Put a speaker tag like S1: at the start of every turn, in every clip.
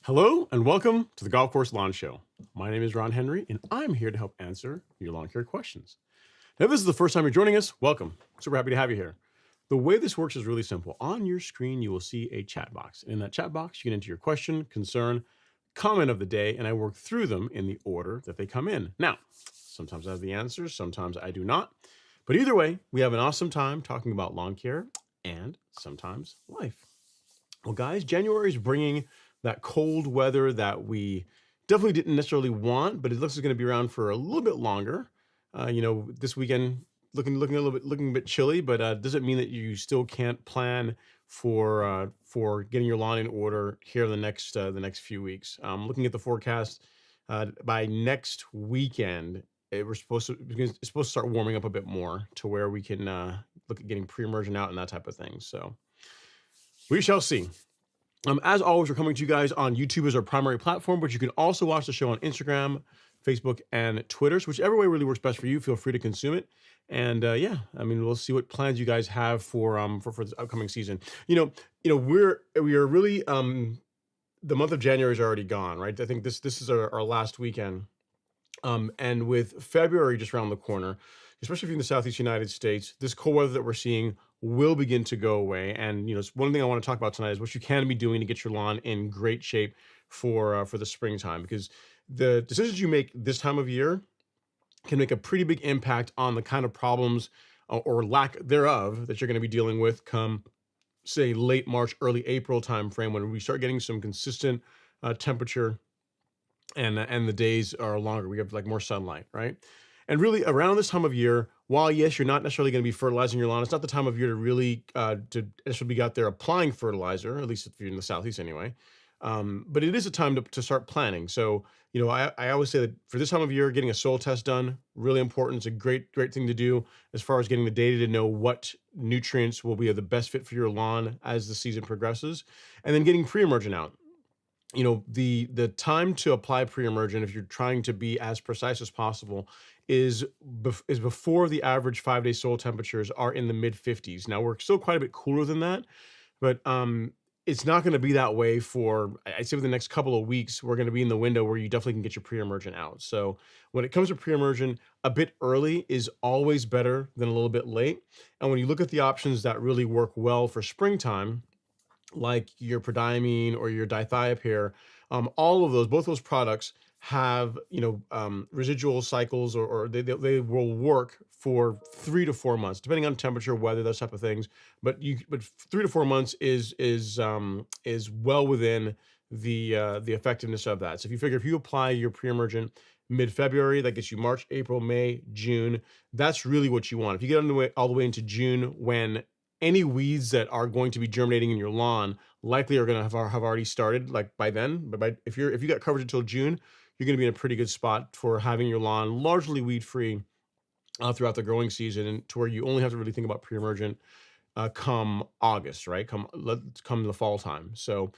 S1: Hello and welcome to the Golf Course Lawn Show. My name is Ron Henry and I'm here to help answer your lawn care questions. Now, if this is the first time you're joining us, welcome. Super happy to have you here. The way this works is really simple. On your screen, you will see a chat box. In that chat box, you can enter your question, concern, comment of the day, and I work through them in the order that they come in. Now, sometimes I have the answers, sometimes I do not. But either way, we have an awesome time talking about lawn care and sometimes life. Well, guys, January is bringing that cold weather that we definitely didn't necessarily want, but it looks like it's going to be around for a little bit longer. This weekend looking a bit chilly, but doesn't mean that you still can't plan for getting your lawn in order here in the next few weeks. Looking at the forecast, by next weekend, it's supposed to start warming up a bit more to where we can look at getting pre-emergent out and that type of thing. So we shall see. As always, we're coming to you guys on YouTube as our primary platform, but you can also watch the show on Instagram, Facebook, and Twitter. So whichever way really works best for you, feel free to consume it. And we'll see what plans you guys have for this upcoming season. We are really the month of January is already gone, right? I think this is our last weekend, and with February just around the corner, especially if you're in the Southeast United States, this cold weather that we're seeing will begin to go away. And one thing I want to talk about tonight is what you can be doing to get your lawn in great shape for the springtime, because the decisions you make this time of year can make a pretty big impact on the kind of problems or lack thereof that you're going to be dealing with come, say, late March, early April timeframe, when we start getting some consistent temperature and the days are longer. We have like more sunlight, right? And really around this time of year, while yes, you're not necessarily going to be fertilizing your lawn, it's not the time of year to really to actually be out there applying fertilizer, at least if you're in the Southeast anyway. But it is a time to start planning. So, I always say that for this time of year, getting a soil test done, really important. It's a great thing to do as far as getting the data to know what nutrients will be the best fit for your lawn as the season progresses. And then getting pre-emergent out. the time to apply pre-emergent, if you're trying to be as precise as possible, is is before the average 5-day soil temperatures are in the mid 50s. Now we're still quite a bit cooler than that, but it's not going to be that way for, I'd say, for the next couple of weeks. We're going to be in the window where you definitely can get your pre-emergent out. So when it comes to pre-emergent, a bit early is always better than a little bit late. And when you look at the options that really work well for springtime, like your prodiamine or your dithiopyr, all of those, both those products have, residual cycles, or they will work for 3 to 4 months, depending on temperature, weather, those type of things. But 3 to 4 months is well within the effectiveness of that. So if you figure, if you apply your pre-emergent mid-February, that gets you March, April, May, June. That's really what you want. If you get all the way into June, when any weeds that are going to be germinating in your lawn likely are going to have already started, like by then. But if you got coverage until June, you're going to be in a pretty good spot for having your lawn largely weed free throughout the growing season, and to where you only have to really think about pre-emergent come August, right? Come the fall time. So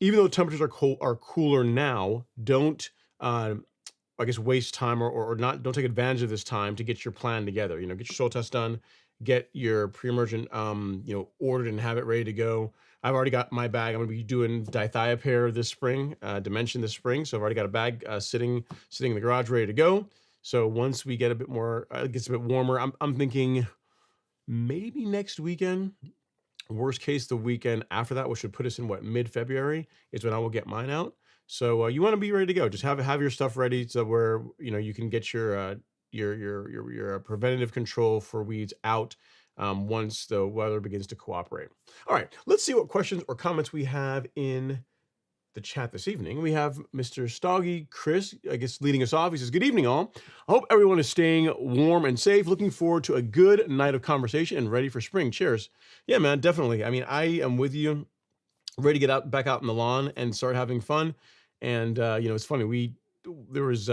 S1: even though temperatures are cooler now, don't I guess waste time, or not, don't take advantage of this time to get your plan together. Get your soil test done, get your pre-emergent ordered and have it ready to go. I've already got my bag. I'm going to be doing dithiopyr this spring, dimension this spring. So I've already got a bag sitting in the garage ready to go. So once we get a bit more, it gets a bit warmer, I'm thinking maybe next weekend. Worst case, the weekend after that, which should put us in mid-February, is when I will get mine out. So you want to be ready to go. Just have your stuff ready, so where you can get your preventative control for weeds out once the weather begins to cooperate. All right, let's see what questions or comments we have in the chat this evening. We have Mr. Stoggy Chris, I guess, leading us off. He says, "Good evening, all. I hope everyone is staying warm and safe. Looking forward to a good night of conversation and ready for spring. Cheers." Yeah, man, definitely. I mean, I am with you, ready to get back out in the lawn and start having fun. And it's funny, there was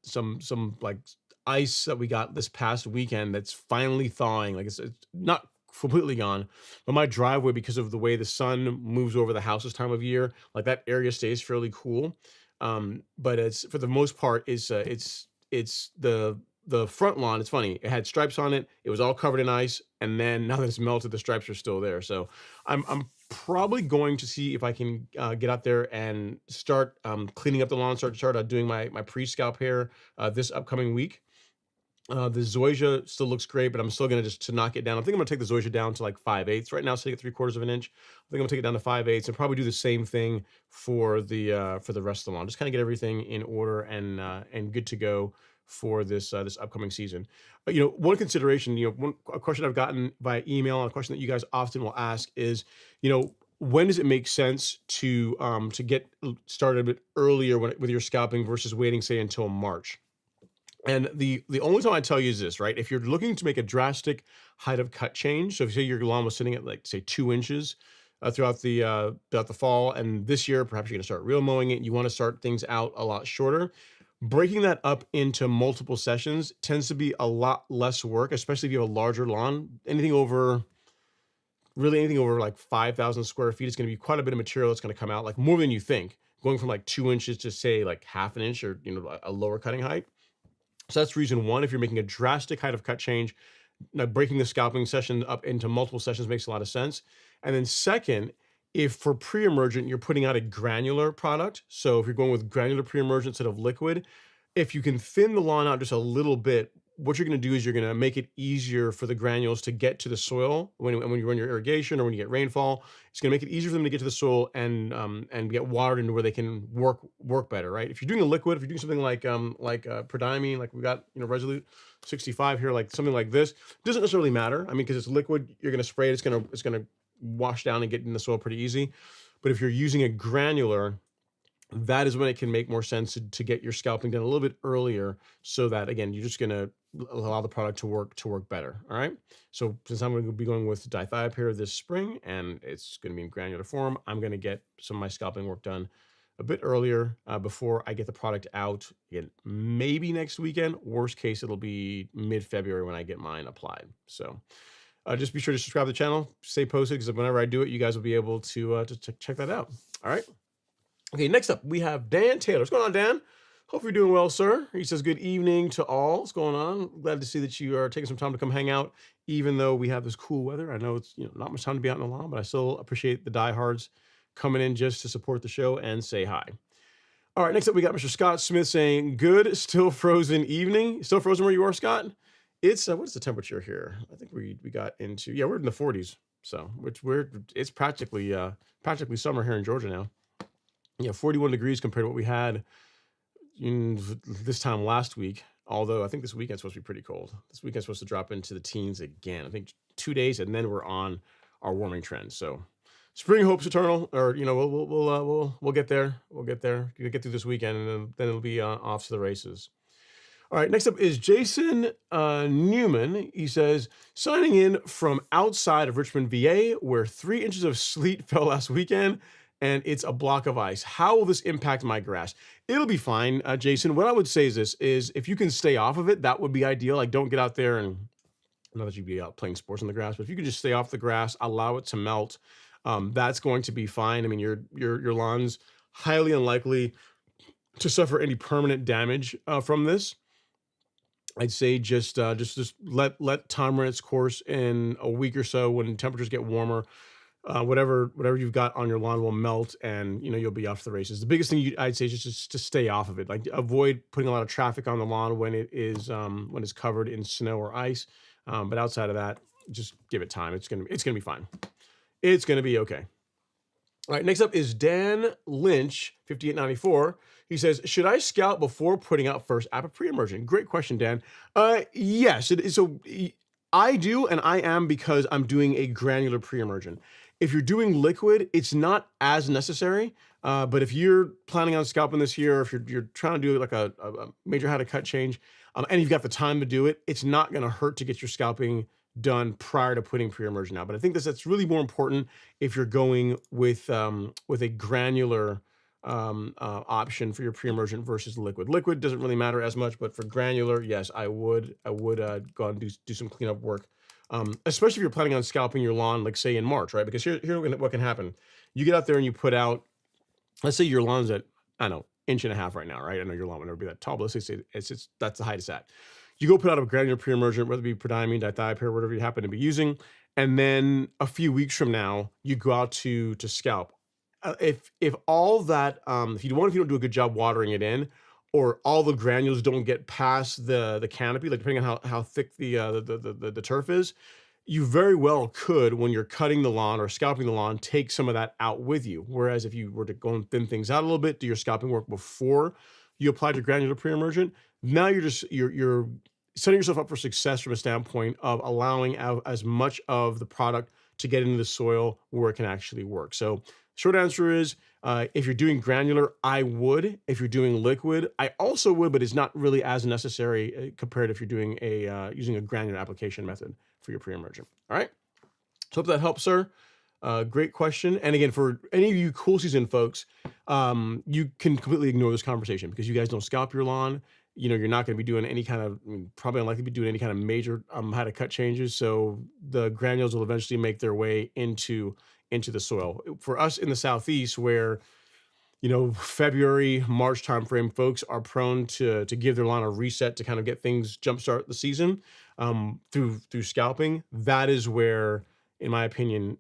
S1: some like ice that we got this past weekend that's finally thawing. Like, it's not completely gone, but my driveway, because of the way the sun moves over the house this time of year, like, that area stays fairly cool. But it's, for the most part, it's the front lawn. It's funny, it had stripes on it, it was all covered in ice, and then now that it's melted, the stripes are still there. So I'm probably going to see if I can get out there and start cleaning up the lawn, start doing my pre-scalp hair this upcoming week. The zoysia still looks great, but I'm still going to knock it down. I think I'm going to take the zoysia down to like 5/8. Right now, sitting at 3/4 of an inch. I think I'm going to take it down to 5/8 and probably do the same thing for the rest of the lawn. Just kind of get everything in order and good to go for this upcoming season. One consideration, a question I've gotten via email, and a question that you guys often will ask is, when does it make sense to get started a bit earlier with your scalping versus waiting, say, until March? And the only time I tell you is this, right? If you're looking to make a drastic height of cut change, so if you say your lawn was sitting at, like, say, 2 inches throughout the fall, and this year perhaps you're going to start real mowing it, you want to start things out a lot shorter. Breaking that up into multiple sessions tends to be a lot less work, especially if you have a larger lawn. Anything over like 5,000 square feet, it's going to be quite a bit of material that's going to come out, like more than you think, going from like 2 inches to, say, like 1/2 inch, or a lower cutting height. So that's reason one. If you're making a drastic height of cut change, now breaking the scalping session up into multiple sessions makes a lot of sense. And then second, if for pre-emergent you're putting out a granular product, so if you're going with granular pre-emergent instead of liquid, if you can thin the lawn out just a little bit, what you're going to do is you're going to make it easier for the granules to get to the soil when you run your irrigation, or when you get rainfall. It's going to make it easier for them to get to the soil and get watered into where they can work better, right? If you're doing a liquid, if you're doing something like prodiamine, like we got Resolute 65 here, like something like this, it doesn't necessarily matter. I mean, because it's liquid, you're going to spray it, it's going to wash down and get in the soil pretty easy. But if you're using a granular, that is when it can make more sense to get your scalping done a little bit earlier, so that, again, you're just going to allow the product to work better. All right. So since I'm going to be going with dithiopyr this spring, and it's going to be in granular form, I'm going to get some of my scalping work done a bit earlier before I get the product out. Again, maybe next weekend. Worst case, it'll be mid-February when I get mine applied. So just be sure to subscribe to the channel, stay posted, because whenever I do it, you guys will be able to check that out. All right. Okay, next up, we have Dan Taylor. What's going on, Dan? Hope you're doing well, sir. He says, good evening to all. What's going on? Glad to see that you are taking some time to come hang out, even though we have this cool weather. I know it's not much time to be out in the lawn, but I still appreciate the diehards coming in just to support the show and say hi. All right, next up, we got Mr. Scott Smith saying, good, still frozen evening. Still frozen where you are, Scott? It's, what's the temperature here? I think we got into, yeah, we're in the 40s. So, it's practically summer here in Georgia now. Yeah, 41 degrees compared to what we had this time last week. Although I think this weekend's supposed to be pretty cold. This weekend's supposed to drop into the teens again. I think 2 days, and then we're on our warming trend. So, spring hopes eternal, or we'll get there. We'll get there. We'll get through this weekend, and then it'll be off to the races. All right, next up is Jason Newman. He says, signing in from outside of Richmond, VA, where 3 inches of sleet fell last weekend, and it's a block of ice. How will this impact my grass? It'll be fine, Jason. What I would say is this, is if you can stay off of it, that would be ideal. Like, don't get out there and, not that you'd be out playing sports on the grass, but if you could just stay off the grass, allow it to melt, that's going to be fine. I mean, your lawn's highly unlikely to suffer any permanent damage from this. I'd say just let time run its course. In a week or so, when temperatures get warmer, whatever you've got on your lawn will melt, and you'll be off to the races. The biggest thing I'd say is just to stay off of it. Like, avoid putting a lot of traffic on the lawn when it's covered in snow or ice. But outside of that, just give it time. It's gonna be fine. It's gonna be okay. All right, next up is Dan Lynch, 5894. He says, should I scalp before putting out first after pre-emergent? Great question, Dan. Yes, it is. So I do, and I am, because I'm doing a granular pre-emergent. If you're doing liquid, it's not as necessary. But if you're planning on scalping this year, or if you're trying to do like a major how to cut change, and you've got the time to do it, it's not going to hurt to get your scalping done prior to putting pre-emergent out. But I think that's really more important if you're going with a granular option for your pre-emergent versus liquid. Liquid doesn't really matter as much, but for granular, yes, I would go and do some cleanup work, especially if you're planning on scalping your lawn, like say in March, right? Because here what can happen. You get out there and you put out, let's say your lawn's at, I don't know, 1.5 inches right now, right? I know your lawn would never be that tall, but let's say that's the height it's at. You go put out a granular pre-emergent, whether it be prodiamine, dithiopyr, whatever you happen to be using, and then a few weeks from now, you go out to scalp. If all that, if you don't do a good job watering it in, or all the granules don't get past the canopy, like depending on how thick the turf is, you very well could, when you're cutting the lawn or scalping the lawn, take some of that out with you. Whereas if you were to go and thin things out a little bit, do your scalping work before you applied your granular pre-emergent, now you're setting yourself up for success from a standpoint of allowing as much of the product to get into the soil where it can actually work. So short answer is, if you're doing granular, I would. If you're doing liquid, I also would, but it's not really as necessary compared if you're doing using a granular application method for your pre-emergent. All right. So hope that helps, sir. Great question. And again, for any of you cool season folks, you can completely ignore this conversation because you guys don't scalp your lawn. You're not going to be doing any kind of, probably unlikely to be doing any kind of major how to cut changes. So the granules will eventually make their way into the soil. For us in the Southeast, where February, March timeframe, folks are prone to give their lawn a reset to kind of get things jumpstart the season through scalping. That is where, in my opinion,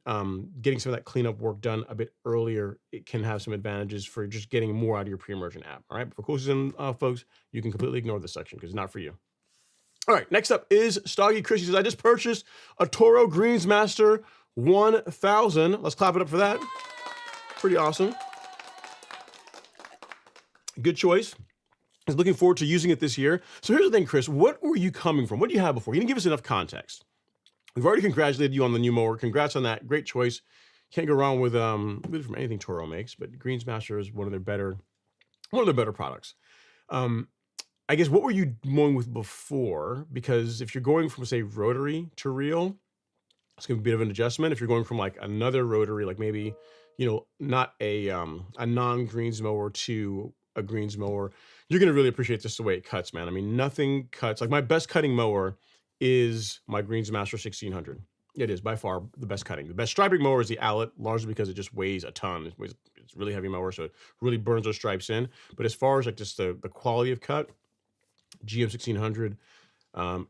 S1: getting some of that cleanup work done a bit earlier, it can have some advantages for just getting more out of your pre-emergent app. All right, but for cool season folks, you can completely ignore this section because it's not for you. All right, next up is Stoggy Chris. He says, I just purchased a Toro Greensmaster 1000. Let's clap it up for that. Pretty awesome. Good choice. He's looking forward to using it this year. So here's the thing, Chris. What were you coming from? What do you have before? You didn't give us enough context. We've already congratulated you on the new mower. Congrats on that. Great choice. Can't go wrong with really from anything Toro makes, but Greensmaster is one of their better products. I guess, what were you mowing with before? Because if you're going from, say, rotary to reel, it's going to be a bit of an adjustment. If you're going from like another rotary, like maybe, not a non-greens mower to a greens mower, you're going to really appreciate just the way it cuts, man. I mean, nothing cuts. Like, my best cutting mower is my Greensmaster 1600. It is by far the best cutting. The best striping mower is the Owlet, largely because it just weighs a ton. It's a really heavy mower, so it really burns those stripes in. But as far as like just the quality of cut, GM 1600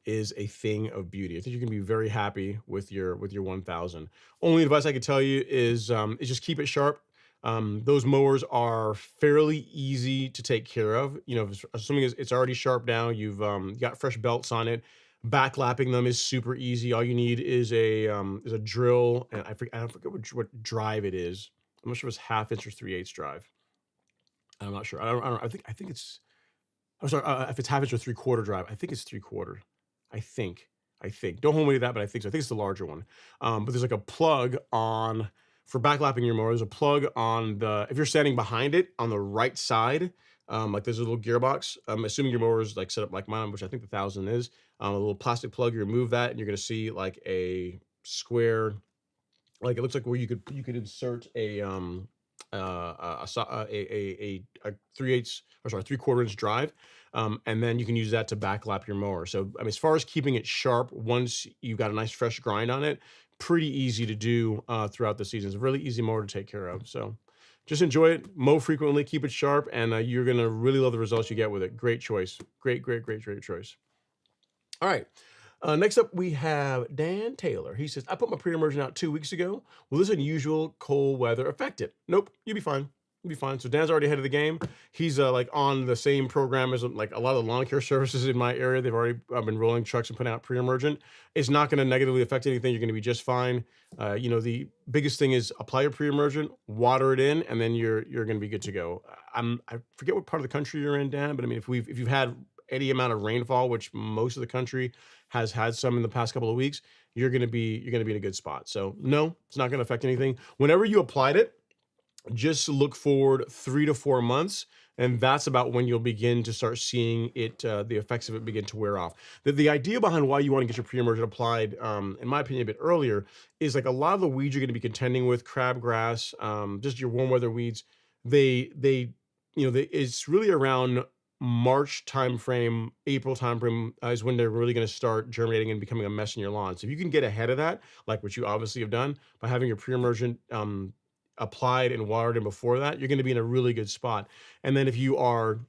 S1: is a thing of beauty. I think you can be very happy with your 1000. Only advice I could tell you is just keep it sharp. Those mowers are fairly easy to take care of. You know, assuming it's already sharp now, you've got fresh belts on it. Backlapping them is super easy. All you need is a drill, and I forget what drive it is. I'm not sure if it's 1/2 inch or 3/8 drive. I'm not sure. I think it's. I'm sorry. If it's 1/2 inch or 3/4 drive, I think it's 3/4. I think. Don't hold me to that, but I think so. I think it's the larger one. But there's like a plug on for backlapping your mower. There's a plug on the if you're standing behind it on the right side. Like there's a little gearbox. I'm assuming your mower is like set up like mine, which I think the 1000 is. A little plastic plug. You remove that, and you're gonna see like a square. Like it looks like where you could insert a 3/8 or sorry 3/4 inch drive, and then you can use that to backlap your mower. So I mean, as far as keeping it sharp, once you've got a nice fresh grind on it, pretty easy to do throughout the season. It's a really easy mower to take care of. So just enjoy it, mow frequently, keep it sharp, and you're gonna really love the results you get with it. Great choice, great choice. All right. Next up, we have Dan Taylor. He says, I put my pre-emergent out 2 weeks ago. Will this unusual cold weather affect it? Nope, you'll be fine. You'll be fine. So Dan's already ahead of the game. He's like on the same program as like a lot of the lawn care services in my area. They've already been rolling trucks and putting out pre-emergent. It's not going to negatively affect anything. You're going to be just fine. You know, the biggest thing is apply your pre-emergent, water it in, and then you're going to be good to go. I forget what part of the country you're in, Dan, but I mean, if you've had any amount of rainfall, which most of the country has had some in the past couple of weeks, you're going to be in a good spot. So no, it's not going to affect anything. Whenever you applied it, just look forward 3 to 4 months, and that's about when you'll begin to start seeing it, the effects of it begin to wear off. The idea behind why you want to get your pre-emergent applied, in my opinion, a bit earlier, is like a lot of the weeds you're going to be contending with, crabgrass, just your warm weather weeds. It's really around March timeframe, April timeframe is when they're really going to start germinating and becoming a mess in your lawn. So if you can get ahead of that, like what you obviously have done by having your pre-emergent applied and watered in before that, you're going to be in a really good spot. And then if you are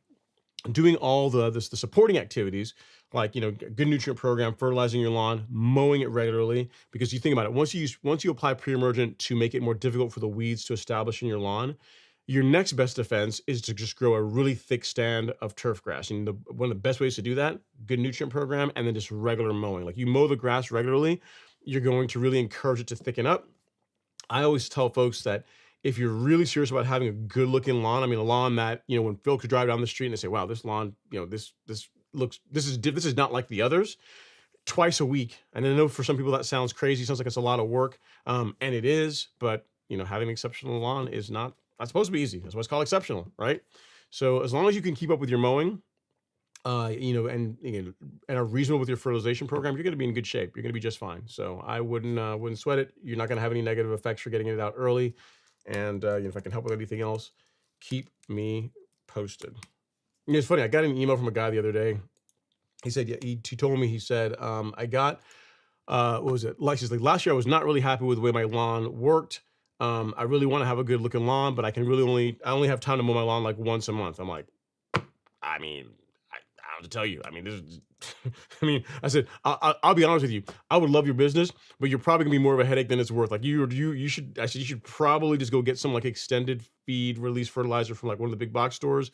S1: doing all the supporting activities, like good nutrient program, fertilizing your lawn, mowing it regularly, because you think about it, once you apply pre-emergent to make it more difficult for the weeds to establish in your lawn, your next best defense is to just grow a really thick stand of turf grass. And one of the best ways to do that, good nutrient program, and then just regular mowing. Like you mow the grass regularly, you're going to really encourage it to thicken up. I always tell folks that if you're really serious about having a good looking lawn, I mean, a lawn that, when Phil could drive down the street and they say, wow, this lawn, this is not like the others, twice a week. And I know for some people that sounds crazy, sounds like it's a lot of work. And it is, but having an exceptional lawn is not supposed to be easy. That's why it's called exceptional, right? So as long as you can keep up with your mowing, and are reasonable with your fertilization program, you're going to be in good shape. You're going to be just fine. So I wouldn't sweat it. You're not going to have any negative effects for getting it out early. And if I can help with anything else, keep me posted. It's funny. I got an email from a guy the other day. He said, yeah, he told me, he said, I got, what was it? Like, last year I was not really happy with the way my lawn worked. I really want to have a good looking lawn, but I only have time to mow my lawn like once a month. I'm like, I mean, I don't have to tell you. I mean, this is, I said, I'll be honest with you. I would love your business, but you're probably gonna be more of a headache than it's worth. Like you should probably just go get some like extended feed release fertilizer from like one of the big box stores,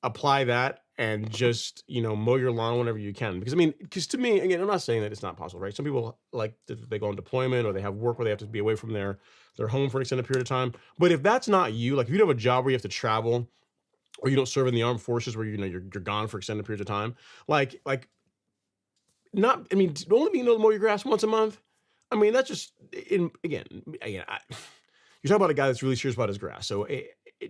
S1: apply that, and just, mow your lawn whenever you can. Because to me, again, I'm not saying that it's not possible, right? Some people they go on deployment or they have work where they have to be away from their home for an extended period of time. But if that's not you, like if you don't have a job where you have to travel, or you don't serve in the armed forces where you're gone for extended periods of time, only being able to mow your grass once a month. I mean, that's just you're talking about a guy that's really serious about his grass. So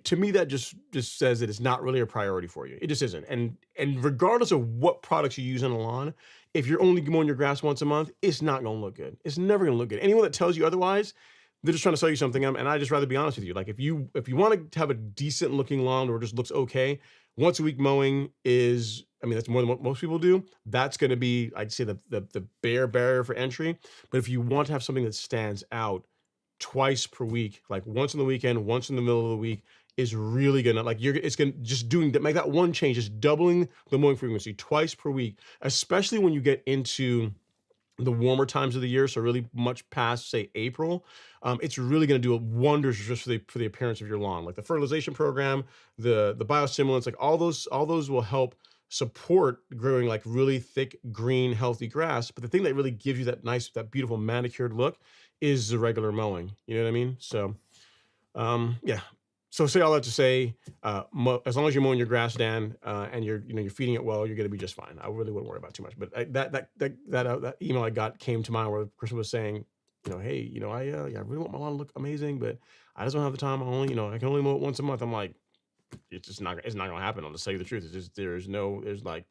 S1: to me, that just says that it's not really a priority for you. It just isn't. And regardless of what products you use on the lawn, if you're only mowing your grass once a month, it's not going to look good. It's never going to look good. Anyone that tells you otherwise, they're just trying to sell you something. And I just rather be honest with you. Like if you want to have a decent looking lawn or just looks okay, once a week mowing is, I mean, that's more than what most people do. That's going to be, I'd say the bare barrier for entry. But if you want to have something that stands out, twice per week, like once on the weekend, once in the middle of the week, is really gonna, like, it's gonna just doing that, make that one change, just doubling the mowing frequency twice per week, especially when you get into the warmer times of the year, so really much past, say, April. It's really going to do wonders just for the appearance of your lawn. Like the fertilization program, the biostimulants, like all those will help support growing like really thick, green, healthy grass. But the thing that really gives you that beautiful manicured look is the regular mowing. You know what I mean? So yeah. So say all that to say, as long as you're mowing your grass, Dan, and you're feeding it well, you're going to be just fine. I really wouldn't worry about too much. But that email I got came to mind where the person was saying, hey, I really want my lawn to look amazing, but I just don't have the time. I can only mow it once a month. I'm like, it's not going to happen. I'll just tell you the truth. It's just there's like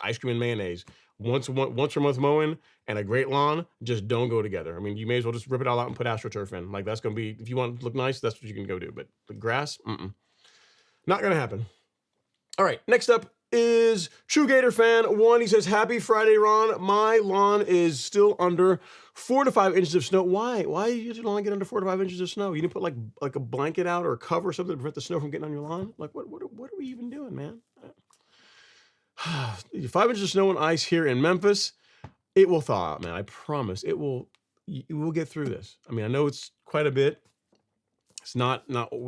S1: ice cream and mayonnaise. Once per month mowing and a great lawn just don't go together. I mean, you may as well just rip it all out and put AstroTurf in. Like that's going to be, if you want it to look nice, that's what you can go do. But the grass, not going to happen. All right, next up is True Gator Fan 1. He says, happy Friday, Ron. My lawn is still under 4 to 5 inches of snow. Why? Why you just don't get under 4 to 5 inches of snow? You didn't put like a blanket out or a cover or something to prevent the snow from getting on your lawn? Like what are we even doing, man? 5 inches of snow and ice here in Memphis. It will thaw out, man. I promise. It will. We'll get through this. I mean, I know it's quite a bit. It's not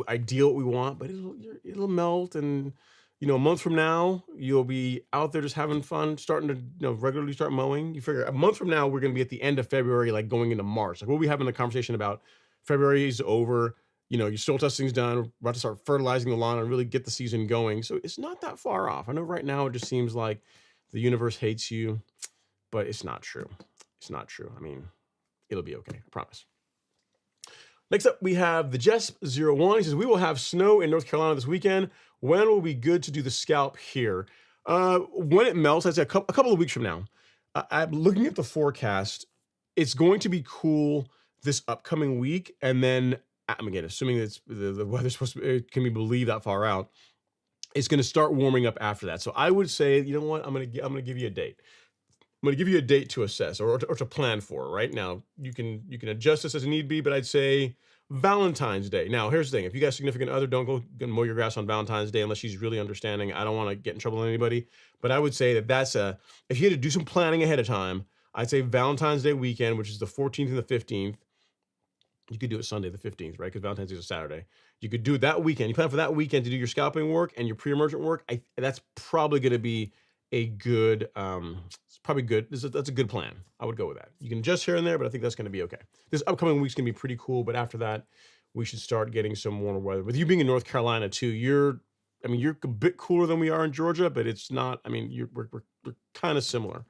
S1: ideal what we want, but it'll melt, and a month from now you'll be out there just having fun, starting to regularly start mowing. You figure a month from now we're going to be at the end of February, like going into March. Like we'll be having the conversation about February is over. Your soil testing's done. We're about to start fertilizing the lawn and really get the season going. So it's not that far off. I know right now it just seems like the universe hates you, but it's not true. It's not true. I mean, it'll be okay. I promise. Next up, we have the Jess01. He says, we will have snow in North Carolina this weekend. When will be good to do the scalp here? When it melts, I'd say a couple of weeks from now. I'm looking at the forecast. It's going to be cool this upcoming week, and then again, assuming that the weather's supposed to it can be believed that far out, it's going to start warming up after that. So I would say, you know what? I'm going to give you a date. I'm going to give you a date to assess or to plan for. Right now, you can adjust this as need be, but I'd say Valentine's Day. Now, here's the thing: if you got a significant other, don't go mow your grass on Valentine's Day unless she's really understanding. I don't want to get in trouble with anybody, but I would say that's if you had to do some planning ahead of time, I'd say Valentine's Day weekend, which is the 14th and the 15th. You could do it Sunday the 15th, right? Because Valentine's Day is a Saturday. You could do it that weekend. You plan for that weekend to do your scalping work and your pre-emergent work. That's probably going to be a good, it's probably good. That's a good plan. I would go with that. You can adjust here and there, but I think that's going to be okay. This upcoming week's going to be pretty cool, but after that, we should start getting some warmer weather. With you being in North Carolina too, you're a bit cooler than we are in Georgia, but it's not, we're kind of similar.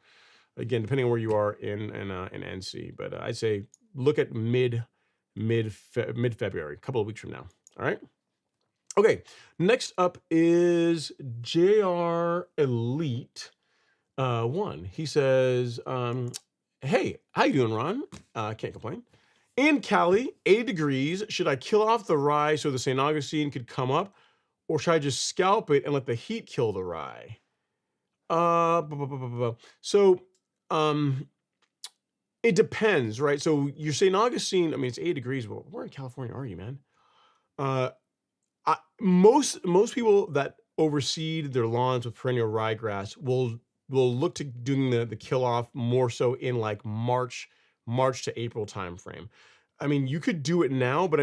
S1: Again, depending on where you are in NC, but I'd say look at mid-February, a couple of weeks from now. All right. Okay. Next up is JR Elite 1. He says, hey, how you doing, Ron? Can't complain. In Cali, 80 degrees. Should I kill off the rye so the St. Augustine could come up, or should I just scalp it and let the heat kill the rye? So, it depends, right? So you're St. Augustine, it's 80 degrees. Well, where in California are you, man? Most people that overseed their lawns with perennial ryegrass will look to doing the kill off more so in like March to April timeframe. You could do it now, but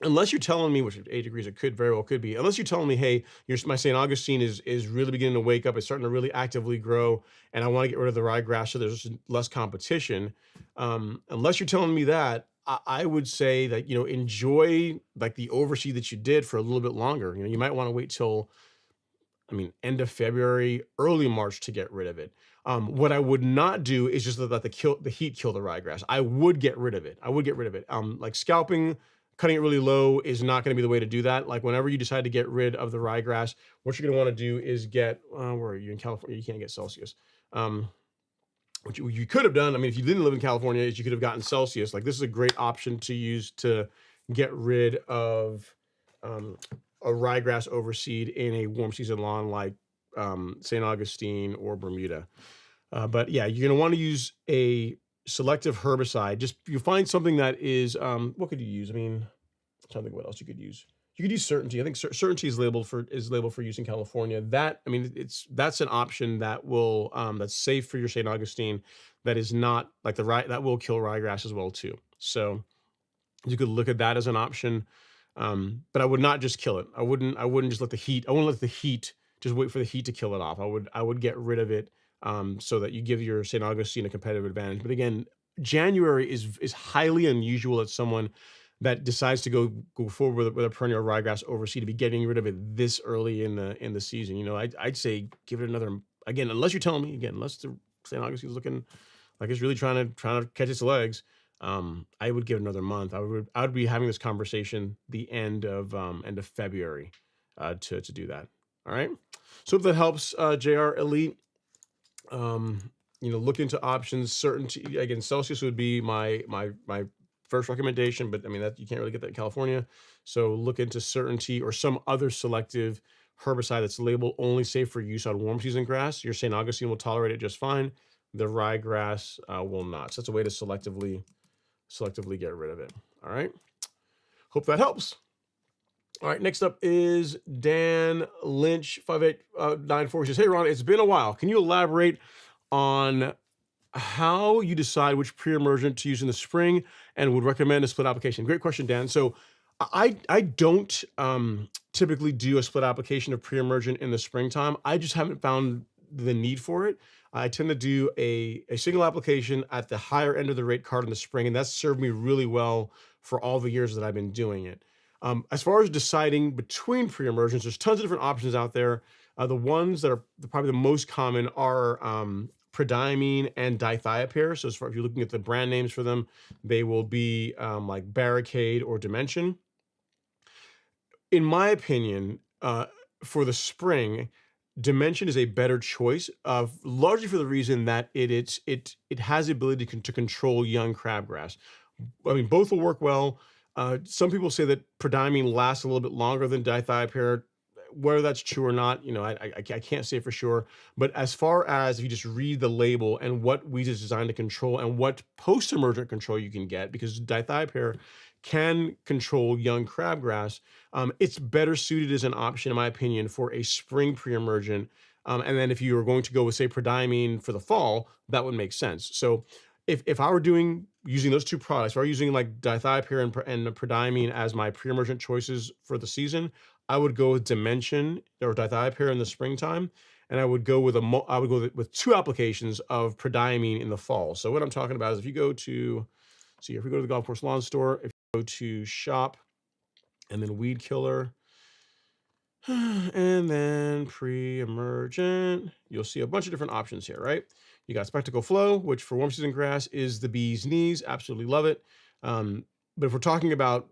S1: unless you're telling me, which at 8 degrees it very well could be, unless you're telling me, hey, my St. Augustine is really beginning to wake up, it's starting to really actively grow, and I want to get rid of the ryegrass so there's less competition. Unless you're telling me that, I would say that, enjoy like the overseed that you did for a little bit longer. You might want to wait till, end of February, early March to get rid of it. What I would not do is just let the heat kill the ryegrass. I would get rid of it. Like scalping, cutting it really low is not going to be the way to do that. Like whenever you decide to get rid of the ryegrass, what you're going to want to do is get, where are you in California? You can't get Celsius. What you could have done, I mean, if you didn't live in California, is you could have gotten Celsius. Like this is a great option to use to get rid of um, a ryegrass overseed in a warm season lawn like St. Augustine or Bermuda. But yeah, you're going to want to use a selective herbicide. Just you find something that is, what could you use? I mean, I'm trying to think what else you could use. You could use Certainty. I think Certainty is labeled for use in California. That, I mean, that's an option that will that's safe for your St. Augustine. That is not like that will kill ryegrass as well too. So you could look at that as an option. But I would not just kill it. I wouldn't just let the heat. I wouldn't let the heat just wait for the heat to kill it off. I would get rid of it so that you give your St. Augustine a competitive advantage. But again, January is highly unusual that someone that decides to go forward with a perennial ryegrass overseed to be getting rid of it this early in the season. You know, I'd say give it another, again, unless you're telling me, again, unless the St. Augustine's looking like it's really trying to catch its legs. I would give it another month. I would be having this conversation the end of February to do that. All right. So if that helps, JR Elite, look into options. Certainty, again, Celsius would be my first recommendation, but I mean that you can't really get that in California. So look into Certainty or some other selective herbicide that's labeled only safe for use on warm season grass. Your St. Augustine will tolerate it just fine. The ryegrass will not. So that's a way to selectively get rid of it. All right. Hope that helps. All right. Next up is Dan Lynch 5894. He says, "Hey Ron, it's been a while. Can you elaborate on how you decide which pre-emergent to use in the spring and would recommend a split application?" Great question, Dan. So I don't typically do a split application of pre-emergent in the springtime. I just haven't found the need for it. I tend to do a single application at the higher end of the rate card in the spring, and that's served me really well for all the years that I've been doing it. As far as deciding between pre-emergents, there's tons of different options out there. The ones that are probably the most common are prodiamine and dithiopyr. So as far if you're looking at the brand names for them, they will be like Barricade or Dimension. In my opinion, for the spring, Dimension is a better choice, largely for the reason that it has the ability to control young crabgrass. I mean, both will work well. Some people say that prodiamine lasts a little bit longer than dithiopyr. Whether that's true or not, I can't say for sure. But as far as if you just read the label and what weeds is designed to control and what post-emergent control you can get, because dithiopyr can control young crabgrass, it's better suited as an option, in my opinion, for a spring pre-emergent. And then if you were going to go with, say, prodiamine for the fall, that would make sense. So if I were using those two products, if I were using like dithiopyr and prodiamine as my pre-emergent choices for the season, I would go with Dimension or dithiopyr in the springtime, and I would go with with two applications of prodiamine in the fall. So what I'm talking about is if we go to the golf course lawn store, if you go to shop and then weed killer and then pre-emergent, you'll see a bunch of different options here, right? You got Spectacle Flow, which for warm season grass is the bee's knees. Absolutely love it. But if we're talking about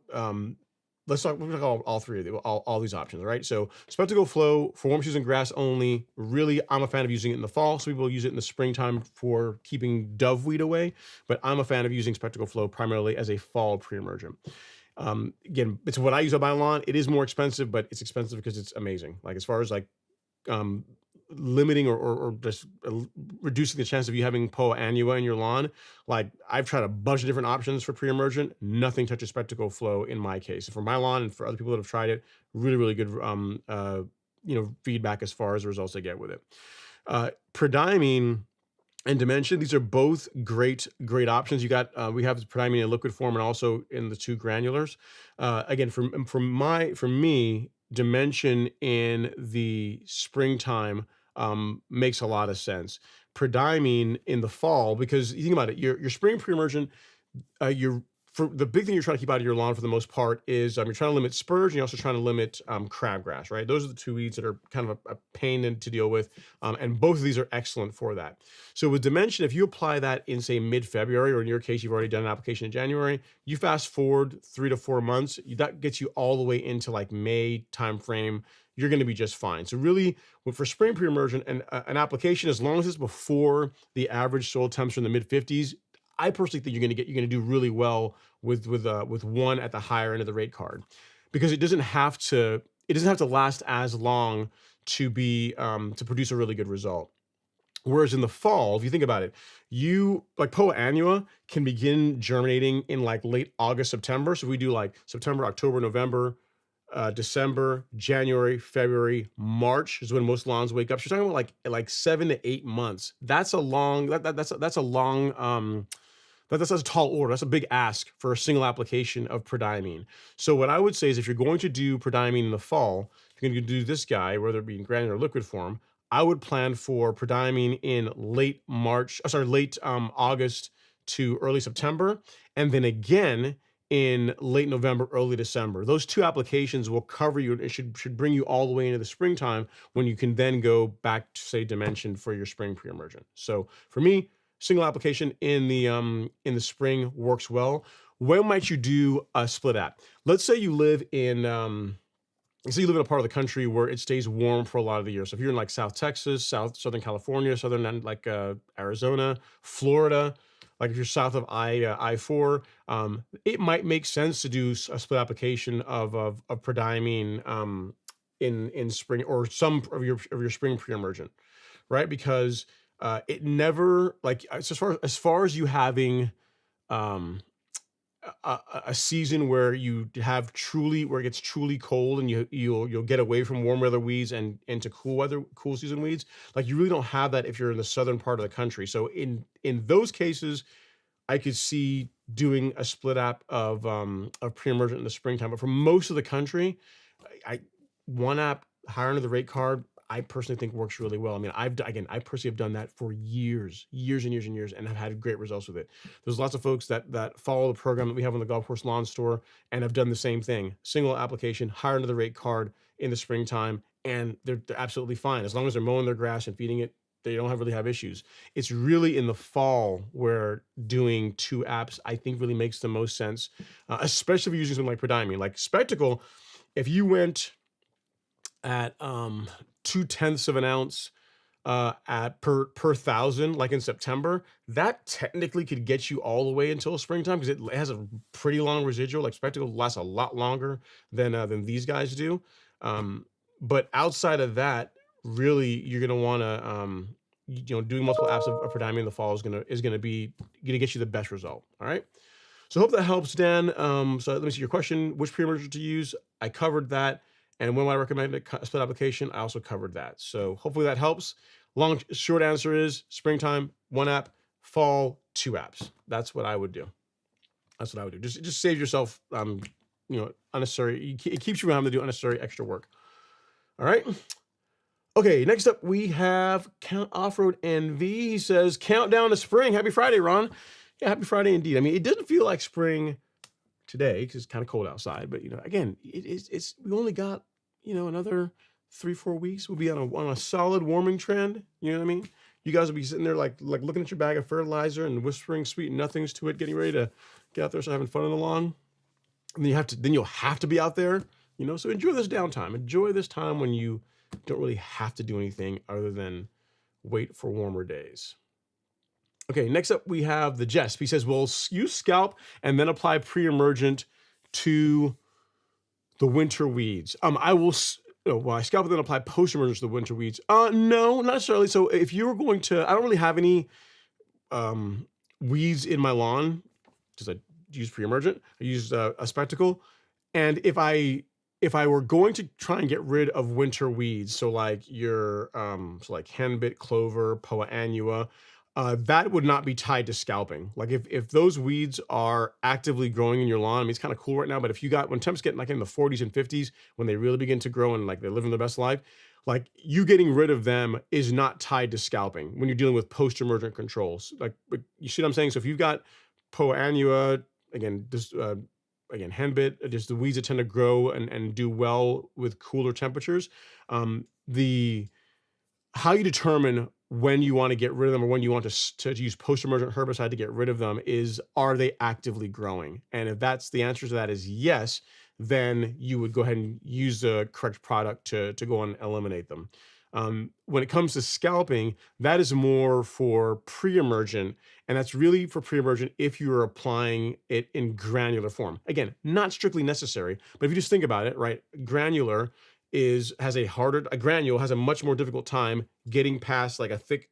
S1: we're talking about all three of them, all these options, right? So Spectacle Flow for warm season grass only. Really, I'm a fan of using it in the fall. Some people use it in the springtime for keeping doveweed away, but I'm a fan of using Spectacle Flow primarily as a fall pre-emergent. Again, it's what I use on my lawn. It is more expensive, but it's expensive because it's amazing. Like as far as like limiting or just reducing the chance of you having Poa annua in your lawn, like I've tried a bunch of different options for pre-emergent. Nothing touches Spectacle Flow in my case. For my lawn and for other people that have tried it, really, really good feedback as far as the results they get with it. Prodiamine and Dimension, these are both great options. You got we have prodiamine in liquid form and also in the two granulars. Again, for me, Dimension in the springtime makes a lot of sense. Prodiamine in the fall, because you think about it, your spring pre-emergent, you're for the big thing you're trying to keep out of your lawn for the most part is you're trying to limit spurge and you're also trying to limit crabgrass, right? Those are the two weeds that are kind of a pain to deal with. And both of these are excellent for that. So with Dimension, if you apply that in say mid-February, or in your case, you've already done an application in January, you fast forward 3 to 4 months, that gets you all the way into like May timeframe. You're going to be just fine. So really, for spring pre-emergent and an application, as long as it's before the average soil temps are in the mid-50s, I personally think you're going to do really well with one at the higher end of the rate card, because it doesn't have to last as long to be to produce a really good result. Whereas in the fall, if you think about it, you like Poa annua can begin germinating in like late August, September. So we do like September, October, November, December, January, February, March is when most lawns wake up. So you're talking about like 7 to 8 months. That's a long that's a tall order. That's a big ask for a single application of prodiamine. So what I would say is, if you're going to do prodiamine in the fall, if you're going to do this guy, whether it be in granular or liquid form, I would plan for prodiamine in late August to early September, and then again in late November, early December. Those two applications will cover you. It should bring you all the way into the springtime, when you can then go back to say Dimension for your spring pre-emergent. So for me, single application in the spring works well. When might you do a split app? Let's say you live in a part of the country where it stays warm for a lot of the year. So if you're in like South Texas, Southern California, southern like Arizona, Florida, like if you're south of I-4, it might make sense to do a split application of prodiamine in spring, or some of your spring pre-emergent, right? Because it never, like, as far as you having a season where where it gets truly cold, and you'll get away from warm weather weeds and into cool season weeds. Like, you really don't have that if you're in the southern part of the country. So in those cases, I could see doing a split app of pre-emergent in the springtime. But for most of the country, one app higher into the rate card, I personally think works really well. I mean, I personally have done that for years and years, and have had great results with it. There's lots of folks that follow the program that we have on the Golf Course Lawn Store and have done the same thing. Single application, higher into the rate card in the springtime, and they're absolutely fine. As long as they're mowing their grass and feeding it, they don't really have issues. It's really in the fall where doing two apps, I think, really makes the most sense, especially if you're using something like prodiamine. Like Spectacle, if you went at 0.2 of an ounce at per 1,000, like in September, that technically could get you all the way until springtime, because it has a pretty long residual. Like Spectacle lasts a lot longer than these guys do. But outside of that, really, you're gonna want to doing multiple apps of prodiamine in the fall is gonna get you the best result. All right. So I hope that helps, Dan. So let me see your question: which pre-emergent to use? I covered that. And when I recommend a split application, I also covered that. So hopefully that helps. Short answer is springtime, one app; fall, two apps. That's what I would do. Just save yourself, unnecessary. It keeps you from having to do unnecessary extra work. All right. Okay. Next up, we have Off-Road NV. He says, "Countdown to spring. Happy Friday, Ron." Yeah, happy Friday indeed. I mean, it doesn't feel like spring today because it's kind of cold outside, but again, we only got another 3-4 weeks. We'll be on a solid warming trend. You know what I mean? You guys will be sitting there like looking at your bag of fertilizer and whispering sweet nothings to it, getting ready to get out there, start having fun on the lawn. And then you'll have to be out there. So enjoy this downtime. Enjoy this time when you don't really have to do anything other than wait for warmer days. Okay, next up we have the Jesp. He says, "We'll use Scalp and then apply pre-emergent to the winter weeds." I will. I Scalp and then apply post-emergent to the winter weeds. No, not necessarily. So if you were going to, I don't really have any weeds in my lawn because I use pre-emergent. I use a Spectacle, and if I were going to try and get rid of winter weeds, so like your like henbit, clover, Poa annua, that would not be tied to scalping. Like if those weeds are actively growing in your lawn, I mean, it's kind of cool right now, but when temps get like in the 40s and 50s, when they really begin to grow and like they're living their best life, like you getting rid of them is not tied to scalping when you're dealing with post-emergent controls. Like, you see what I'm saying? So if you've got Poa annua, again, just again, hand bit, just the weeds that tend to grow and do well with cooler temperatures. The How you determine when you want to get rid of them or when you want to use post-emergent herbicide to get rid of them is, are they actively growing? And if that's the answer to that is yes, then you would go ahead and use the correct product to go and eliminate them. When it comes to scalping, that is more for pre-emergent, and that's really for pre-emergent if you're applying it in granular form. Again, not strictly necessary, but if you just think about it, right? Granular a granule has a much more difficult time getting past like a thick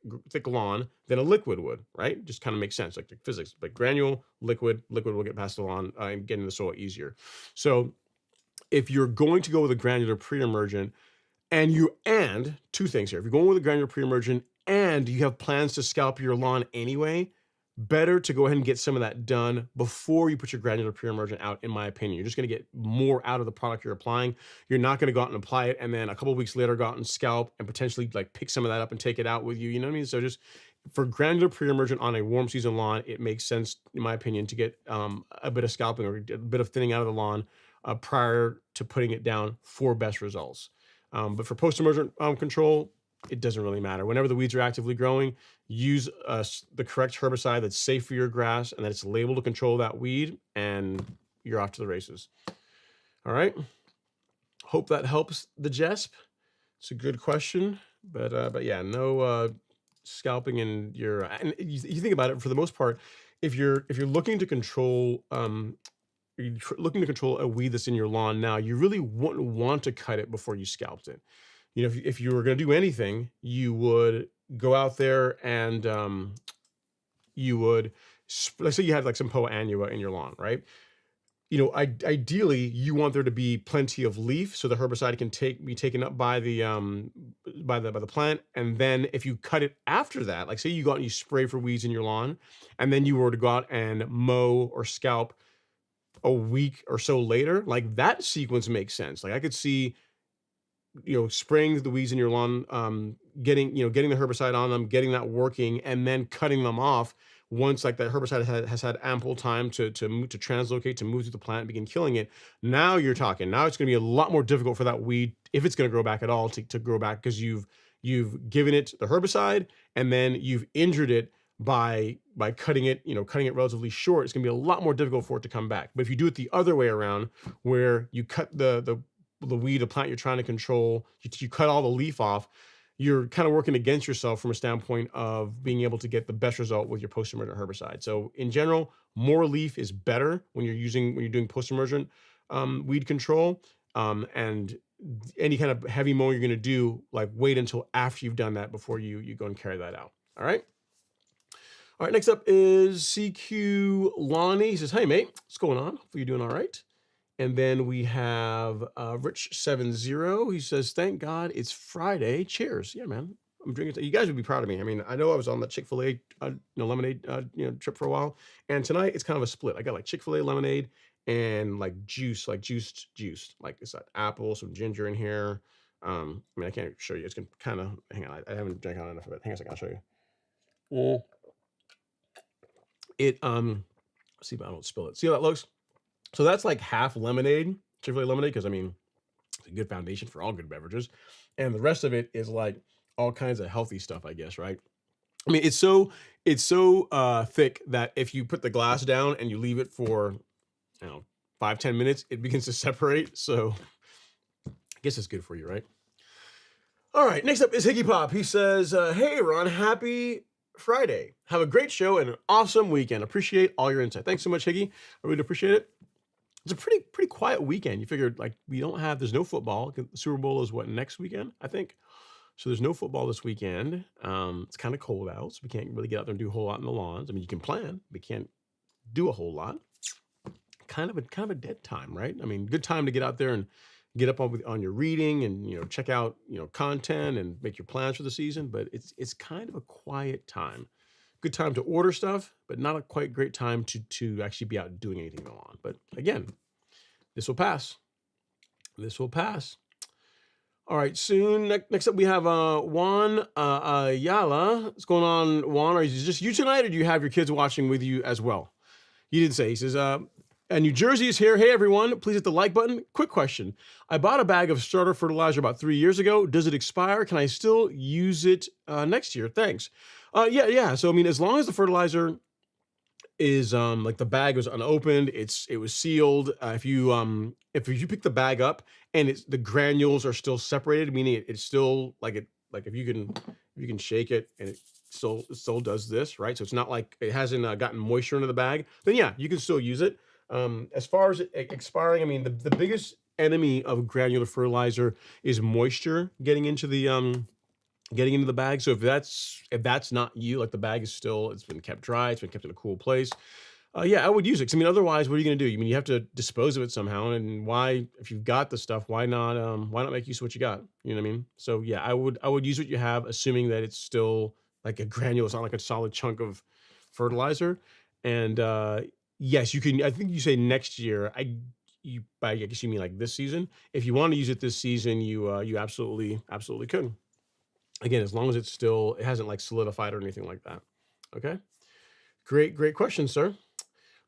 S1: lawn than a liquid would, right? Just kind of makes sense, like the physics. But granule, liquid will get past the lawn and get in the soil easier. So if you're going to go with a granular pre-emergent, and two things here, if you're going with a granular pre-emergent and you have plans to scalp your lawn anyway, better to go ahead and get some of that done before you put your granular pre-emergent out, in my opinion. You're just going to get more out of the product you're applying. You're not going to go out and apply it and then a couple of weeks later go out and scalp and potentially like pick some of that up and take it out with you. You know what I mean? So just for granular pre-emergent on a warm season lawn, it makes sense, in my opinion, to get a bit of scalping or a bit of thinning out of the lawn prior to putting it down for best results. But for post-emergent control, it doesn't really matter. Whenever the weeds are actively growing, use the correct herbicide that's safe for your grass and that it's labeled to control that weed, and you're off to the races. All right. Hope that helps the Jesp. It's a good question, but yeah, no scalping in your. And you think about it, for the most part, if you're looking to control you're looking to control a weed that's in your lawn now, you really wouldn't want to cut it before you scalped it. You know, if you were going to do anything, you would go out there and you would, let's say you had like some Poa annua in your lawn, right? You know, ideally you want there to be plenty of leaf so the herbicide can be taken up by the plant. And then if you cut it after that, like say you go out and you spray for weeds in your lawn, and then you were to go out and mow or scalp a week or so later, like that sequence makes sense. Like I could see, you know, spraying the weeds in your lawn, getting the herbicide on them, getting that working, and then cutting them off once like that herbicide has had ample time to translocate, to move through the plant and begin killing it. Now you're talking. Now it's going to be a lot more difficult for that weed, if it's going to grow back at all, to grow back, because you've given it the herbicide and then you've injured it by cutting it relatively short. It's going to be a lot more difficult for it to come back. But if you do it the other way around, where you cut the weed, the plant you're trying to control, you cut all the leaf off, you're kind of working against yourself from a standpoint of being able to get the best result with your post-emergent herbicide. So in general, more leaf is better when you're doing post-emergent weed control. And any kind of heavy mowing you're going to do, like wait until after you've done that before you go and carry that out. All right. All right, next up is CQ Lonnie. He says, hey, mate, what's going on? Hopefully you're doing all right. And then we have Rich70. He says, thank God it's Friday. Cheers. Yeah, man. I'm drinking. You guys would be proud of me. I mean, I know I was on the Chick-fil-A lemonade trip for a while. And tonight it's kind of a split. I got like Chick-fil-A lemonade and like juice, like juiced juice. Like it's got apple, some ginger in here. I mean, I can't show you. It's going to kind of, hang on. I haven't drank on enough of it. Hang on a second. I'll show you. It, see if I don't spill it. See how that looks? So that's like half lemonade, Chick-fil-A lemonade, because I mean, it's a good foundation for all good beverages. And the rest of it is like all kinds of healthy stuff, I guess, right? I mean, it's so thick that if you put the glass down and you leave it for, 5-10 minutes, it begins to separate. So I guess it's good for you, right? All right, next up is Higgy Pop. He says, hey, Ron, happy Friday. Have a great show and an awesome weekend. Appreciate all your insight. Thanks so much, Higgy. I really appreciate it. It's a pretty quiet weekend. You figured like there's no football. The Super Bowl is next weekend, I think. So there's no football this weekend. It's kind of cold out, so we can't really get out there and do a whole lot in the lawns. I mean, you can plan, but can't do a whole lot. Kind of a dead time, right? I mean, good time to get out there and get up on your reading and check out content and make your plans for the season. But it's kind of a quiet time. Good time to order stuff, but not a quite great time to actually be out doing anything on. But again, this will pass. This will pass. All right, soon. Next up, we have Juan Ayala. What's going on, Juan? Are you just you tonight, or do you have your kids watching with you as well? He didn't say. He says, and New Jersey is here. Hey, everyone, please hit the like button. Quick question. I bought a bag of starter fertilizer about 3 years ago. Does it expire? Can I still use it next year? Thanks. Yeah. So, I mean, as long as the fertilizer is like the bag was unopened, it was sealed. If you pick the bag up and the granules are still separated, meaning it's still like if you can shake it and it still does this, right? So it's not like it hasn't gotten moisture into the bag, then yeah, you can still use it. As far as it expiring, I mean, the biggest enemy of granular fertilizer is moisture getting into the bag. So if that's not you, like the bag is still, it's been kept dry, it's been kept in a cool place, yeah, I would use it. 'Cause, I mean, otherwise, what are you going to do? You mean you have to dispose of it somehow, and why, if you've got the stuff, why not make use of what you got? You know what I mean? So yeah, I would use what you have, assuming that it's still like a granule. It's not like a solid chunk of fertilizer. And yes, you can. I think you say next year. I guess you mean like this season. If you want to use it this season, you absolutely could. Again, as long as it hasn't like solidified or anything like that. Okay. Great question, sir.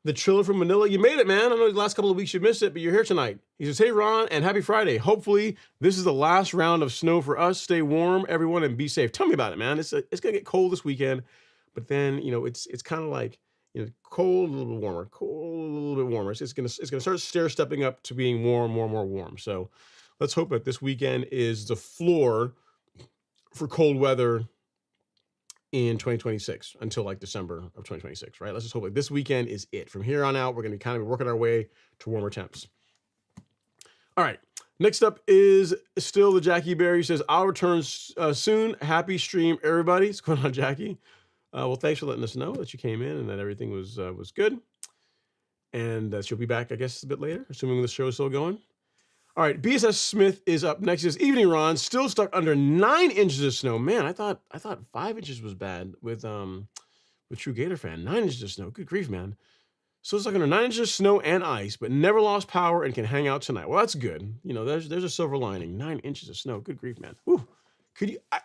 S1: The Triller from Manila, you made it, man. I know the last couple of weeks you missed it, but you're here tonight. He says, hey, Ron, and happy Friday. Hopefully, this is the last round of snow for us. Stay warm, everyone, and be safe. Tell me about it, man. It's going to get cold this weekend, but then, it's kind of like, cold, a little bit warmer, cold, a little bit warmer. It's going to start stair-stepping up to being warm, more warm. So let's hope that this weekend is the floor for cold weather in 2026 until like December of 2026, right? Let's just hope like this weekend is it. From here on out, we're going to kind of be working our way to warmer temps. All right. Next up is still the Jackie Bear. He says, I'll return soon. Happy stream, everybody. What's going on, Jackie? Well, thanks for letting us know that you came in and that everything was good. And she'll be back, I guess, a bit later, assuming the show is still going. All right, BSS Smith is up next. He says, evening, Ron. Still stuck under 9 inches of snow. Man, I thought 5 inches was bad with True Gator Fan. 9 inches of snow. Good grief, man. Still stuck under 9 inches of snow and ice, but never lost power and can hang out tonight. Well, that's good. There's a silver lining. 9 inches of snow. Good grief, man. Whew.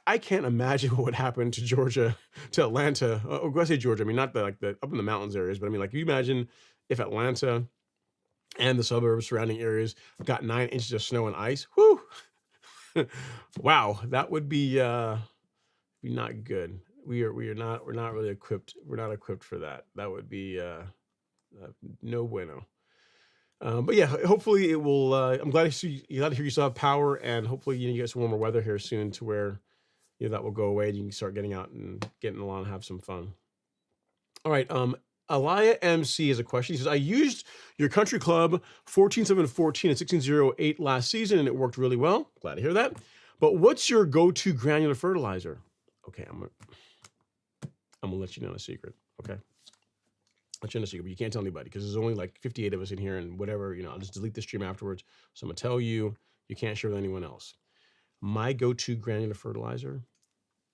S1: I can't imagine what would happen to Georgia, to Atlanta. I say Georgia. I mean, not the up in the mountains areas, but I mean, like, can you imagine if Atlanta and the suburbs surrounding areas got 9 inches of snow and ice? Whew. Wow, that would be not good. We're not really equipped. We're not equipped for that. That would be no bueno. But yeah, hopefully it will. I'm glad to hear you still have power, and hopefully you get some warmer weather here soon to where that will go away and you can start getting out and getting along and have some fun. All right. Alaya MC has a question. He says, I used your Country Club 14714 and 1608 last season, and it worked really well. Glad to hear that. But what's your go-to granular fertilizer? Okay, I'm gonna let you know a secret. Okay, let you know a secret, but you can't tell anybody because there's only like 58 of us in here, and whatever, I'll just delete the stream afterwards. So I'm gonna tell you, you can't share with anyone else. My go-to granular fertilizer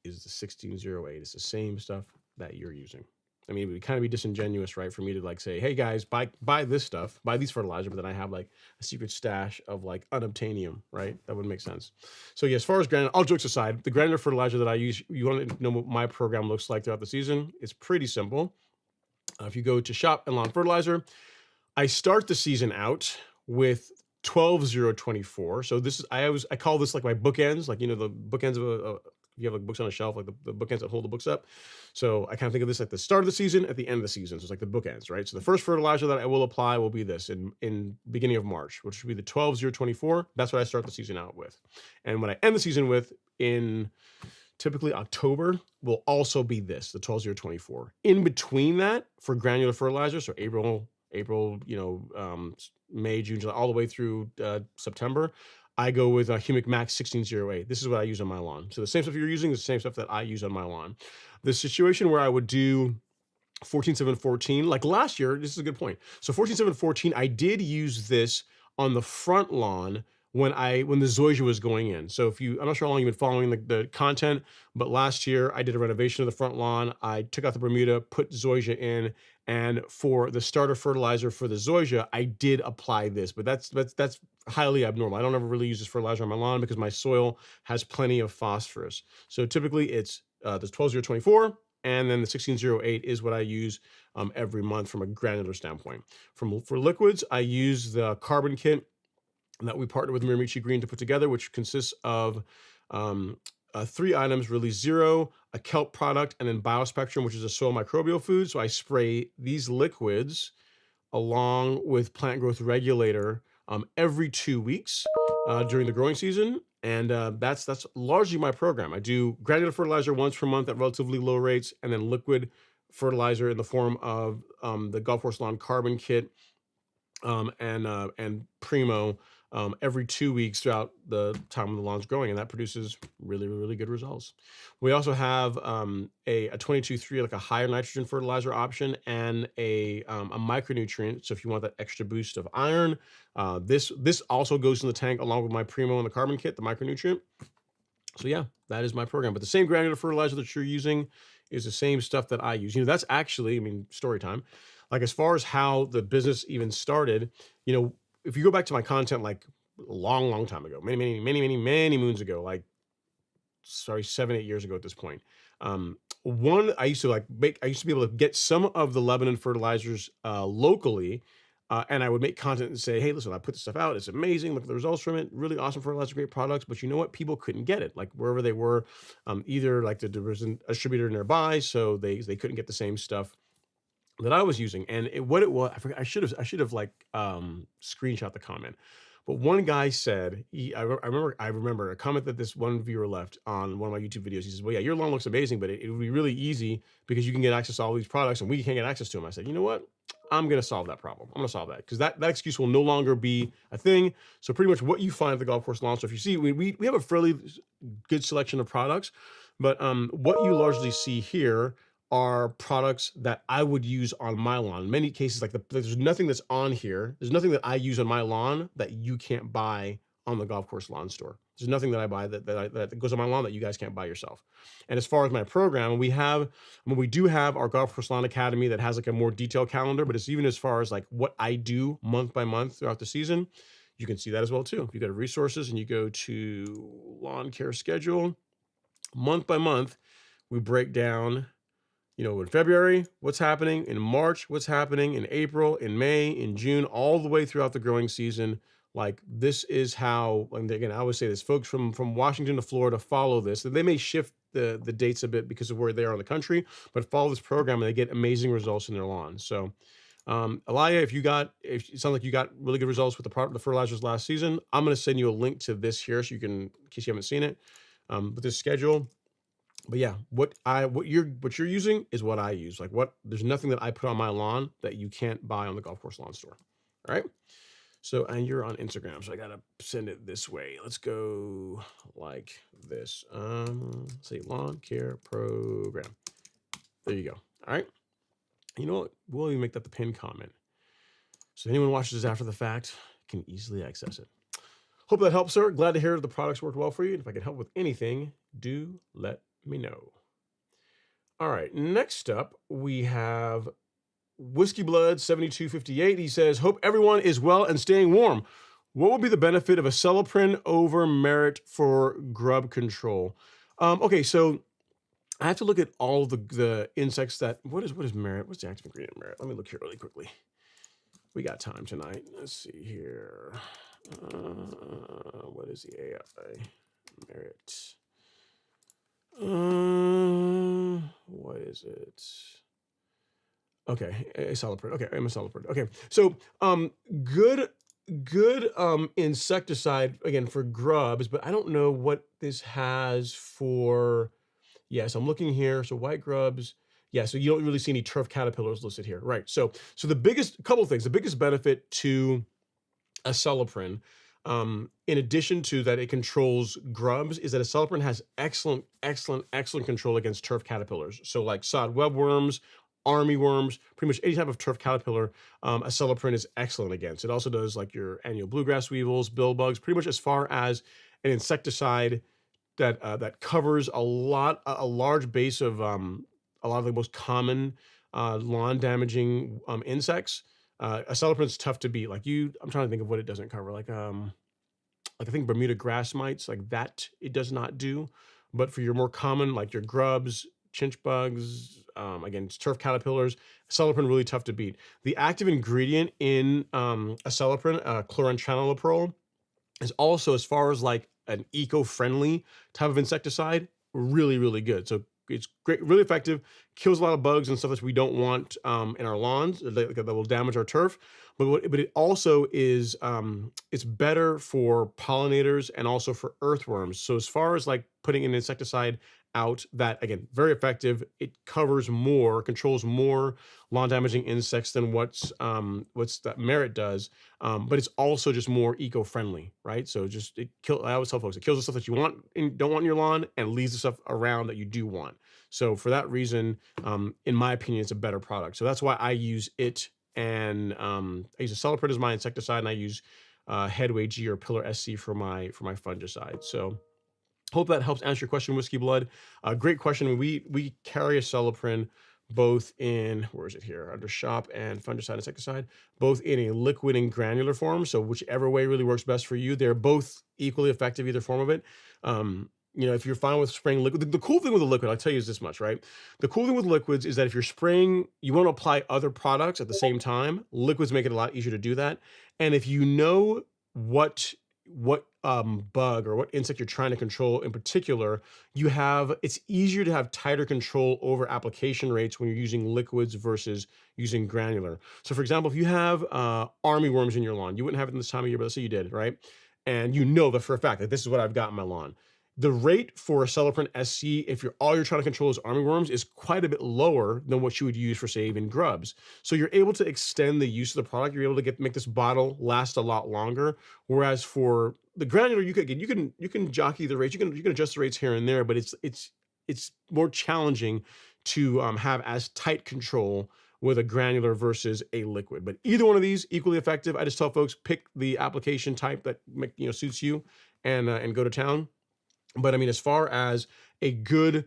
S1: is the 1608. It's the same stuff that you're using. I mean, it would kind of be disingenuous, right, for me to like say, hey guys, buy this stuff, buy these fertilizer, but then I have like a secret stash of like unobtainium, right? That wouldn't make sense. So yeah, as far as granular, all jokes aside, the granular fertilizer that I use, you want to know what my program looks like throughout the season? It's pretty simple. If you go to Shop and Lawn Fertilizer, I start the season out with 12-0-24. So this is, I call this like my bookends, like, the bookends of you have like books on a shelf, like the bookends that hold the books up. So I kind of think of this like the start of the season, at the end of the season. So it's like the bookends, right? So the first fertilizer that I will apply will be this in beginning of March, which would be the 12-0-24. That's what I start the season out with. And what I end the season with in typically October will also be this, the 12-0-24. In between that, for granular fertilizer, so April, May, June, July, all the way through September, I go with Humic Max 1608. This is what I use on my lawn. So the same stuff you're using is the same stuff that I use on my lawn. The situation where I would do 14714, like last year, this is a good point. So 14714, I did use this on the front lawn when the zoysia was going in. So I'm not sure how long you've been following the content, but last year I did a renovation of the front lawn. I took out the Bermuda, put zoysia in, and for the starter fertilizer for the zoysia, I did apply this, but that's highly abnormal. I don't ever really use this fertilizer on my lawn because my soil has plenty of phosphorus. So typically it's the 12-0-24, and then the 1608 is what I use every month from a granular standpoint. For liquids, I use the carbon kit that we partner with Miramichi Green to put together, which consists of 3 items, really: Zero, a kelp product, and then Biospectrum, which is a soil microbial food. So I spray these liquids along with plant growth regulator every 2 weeks during the growing season. And that's largely my program. I do granular fertilizer once per month at relatively low rates, and then liquid fertilizer in the form of the Golf Course Lawn Carbon Kit and Primo every 2 weeks throughout the time when the lawn's growing, and that produces really, really good results. We also have a 22-3, like a higher nitrogen fertilizer option, and a micronutrient. So if you want that extra boost of iron, this also goes in the tank along with my Primo and the carbon kit, the micronutrient. So yeah, that is my program. But the same granular fertilizer that you're using is the same stuff that I use. That's actually, I mean, story time. Like, as far as how the business even started, if you go back to my content like a long time ago, many moons ago, like, sorry, 7-8 years ago at this point. I used to be able to get some of the Lebanon fertilizers locally, and I would make content and say, hey, listen, I put this stuff out. It's amazing. Look at the results from it. Really awesome fertilizer, great products. But you know what? People couldn't get it, like wherever they were. Either like there was a distributor nearby, so they couldn't get the same stuff that I was using. And what it was, I forgot, I should have like screenshot the comment. But one guy said, I remember a comment that this one viewer left on one of my YouTube videos. He says, well, yeah, your lawn looks amazing, but it would be really easy because you can get access to all these products and we can't get access to them. I said, you know what? I'm going to solve that problem. I'm going to solve that, because that excuse will no longer be a thing. So pretty much what you find at the Golf Course Lawn Store, if you see, we have a fairly good selection of products, but what you largely see here are products that I would use on my lawn. In many cases, like there's nothing that's on here. There's nothing that I use on my lawn that you can't buy on the Golf Course Lawn Store. There's nothing that I buy that goes on my lawn that you guys can't buy yourself. And as far as my program, we do have our Golf Course Lawn Academy that has like a more detailed calendar, but it's even as far as like what I do month by month throughout the season. You can see that as well too. If you go to resources and you go to lawn care schedule, month by month, we break down, in February, what's happening, in March, what's happening, in April, in May, in June, all the way throughout the growing season. Like, this is how, and again, I always say this, folks from Washington to Florida follow this. They may shift the dates a bit because of where they are in the country, but follow this program and they get amazing results in their lawn. So, Elia, if it sounds like you got really good results with the fertilizers last season, I'm going to send you a link to this here so you can, in case you haven't seen it, with this schedule. But yeah, what you're using is what I use. Like, there's nothing that I put on my lawn that you can't buy on the Golf Course Lawn Store. All right. So, and you're on Instagram, so I gotta send it this way. Let's go like this. Say lawn care program. There you go. All right. You know what? We'll even make that the pinned comment, so anyone watches this after the fact can easily access it. Hope that helps, sir. Glad to hear the products worked well for you. And if I can help with anything, do let me know. All right, next up we have Whiskey Blood 7258. He says, hope everyone is well and staying warm. What would be the benefit of acelepryn over merit for grub control? Okay, so I have to look at all the insects that, what is merit? What's the active ingredient in merit? Let me look here really quickly. We got time tonight. Let's see here. What is the AI merit? What is it? Okay, acelepryn. Okay, acelepryn. Okay, so good insecticide again for grubs, but I don't know what this has for. Yes, I'm looking here. So white grubs. Yeah, so you don't really see any turf caterpillars listed here, right? So the biggest couple of things. The biggest benefit to acelepryn, in addition to that it controls grubs, is that acelepryn has excellent control against turf caterpillars. So like sod webworms, army worms, pretty much any type of turf caterpillar, acelepryn is excellent against. It also does like your annual bluegrass weevils, bill bugs, pretty much as far as an insecticide that covers a large base of a lot of the most common lawn damaging insects. Acelepryn's tough to beat. Like I'm trying to think of what it doesn't cover. Like I think Bermuda grass mites, like that it does not do. But for your more common, like your grubs, chinch bugs, again, turf caterpillars. Acelepryn really tough to beat. The active ingredient in acelepryn, chlorantraniliprole, is also, as far as like an eco-friendly type of insecticide, really, really good. So it's great, really effective, kills a lot of bugs and stuff that we don't want in our lawns that will damage our turf. But it also is it's better for pollinators and also for earthworms. So as far as like putting an insecticide out that, again, very effective, it covers more, controls more lawn damaging insects than what's that Merit does. But it's also just more eco-friendly, right? So just I always tell folks, it kills the stuff that you want and don't want in your lawn and leaves the stuff around that you do want. So for that reason, in my opinion, it's a better product. So that's why I use it. And I use Acelepryn as my insecticide, and I use Headway G or Pillar SC for my fungicide. So hope that helps answer your question, Whiskey Blood. Great question. We carry Acelepryn both in, where is it here, under shop and fungicide insecticide, both in a liquid and granular form. So whichever way really works best for you. They're both equally effective, either form of it. If you're fine with spraying liquid, the cool thing with the liquid, I'll tell you is this much, right? The cool thing with liquids is that if you're spraying, you want to apply other products at the same time. Liquids make it a lot easier to do that. And if you know what bug or what insect you're trying to control in particular, it's easier to have tighter control over application rates when you're using liquids versus using granular. So for example, if you have armyworms in your lawn, you wouldn't have it in this time of year, but let's say you did, right? And you know that for a fact that this is what I've got in my lawn. The rate for Acelepryn SC, if all you're trying to control is armyworms, is quite a bit lower than what you would use for, say, even grubs. So you're able to extend the use of the product. You're able to make this bottle last a lot longer. Whereas for the granular, you can jockey the rates. You can adjust the rates here and there, but it's more challenging to have as tight control with a granular versus a liquid. But either one of these equally effective. I just tell folks, pick the application type that suits you and go to town. But I mean, as far as a good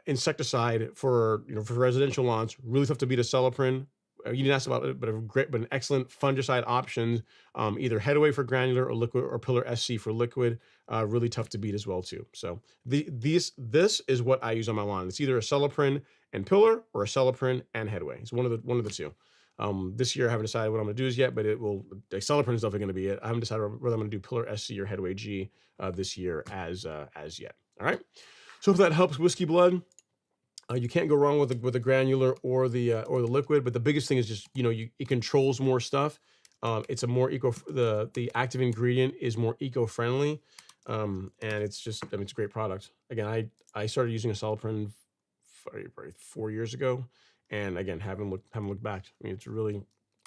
S1: insecticide for residential lawns, really tough to beat Acelepryn. You didn't ask about it, but an excellent fungicide option. Either Headway for granular or liquid, or Pillar SC for liquid. Really tough to beat as well too. So this is what I use on my lawn. It's either Acelepryn and Pillar or Acelepryn and Headway. It's one of the two. This year I haven't decided what I'm going to do as yet, but Acelepryn is definitely going to be it. I haven't decided whether I'm going to do Pillar SC or Headway G this year as yet. All right. So if that helps, Whiskey Blood, you can't go wrong with the granular or the liquid. But the biggest thing is just it controls more stuff. It's a more the active ingredient is more eco-friendly, and it's a great product. Again, I started using Acelepryn 4 years ago. And again, haven't looked back. I mean, it's really,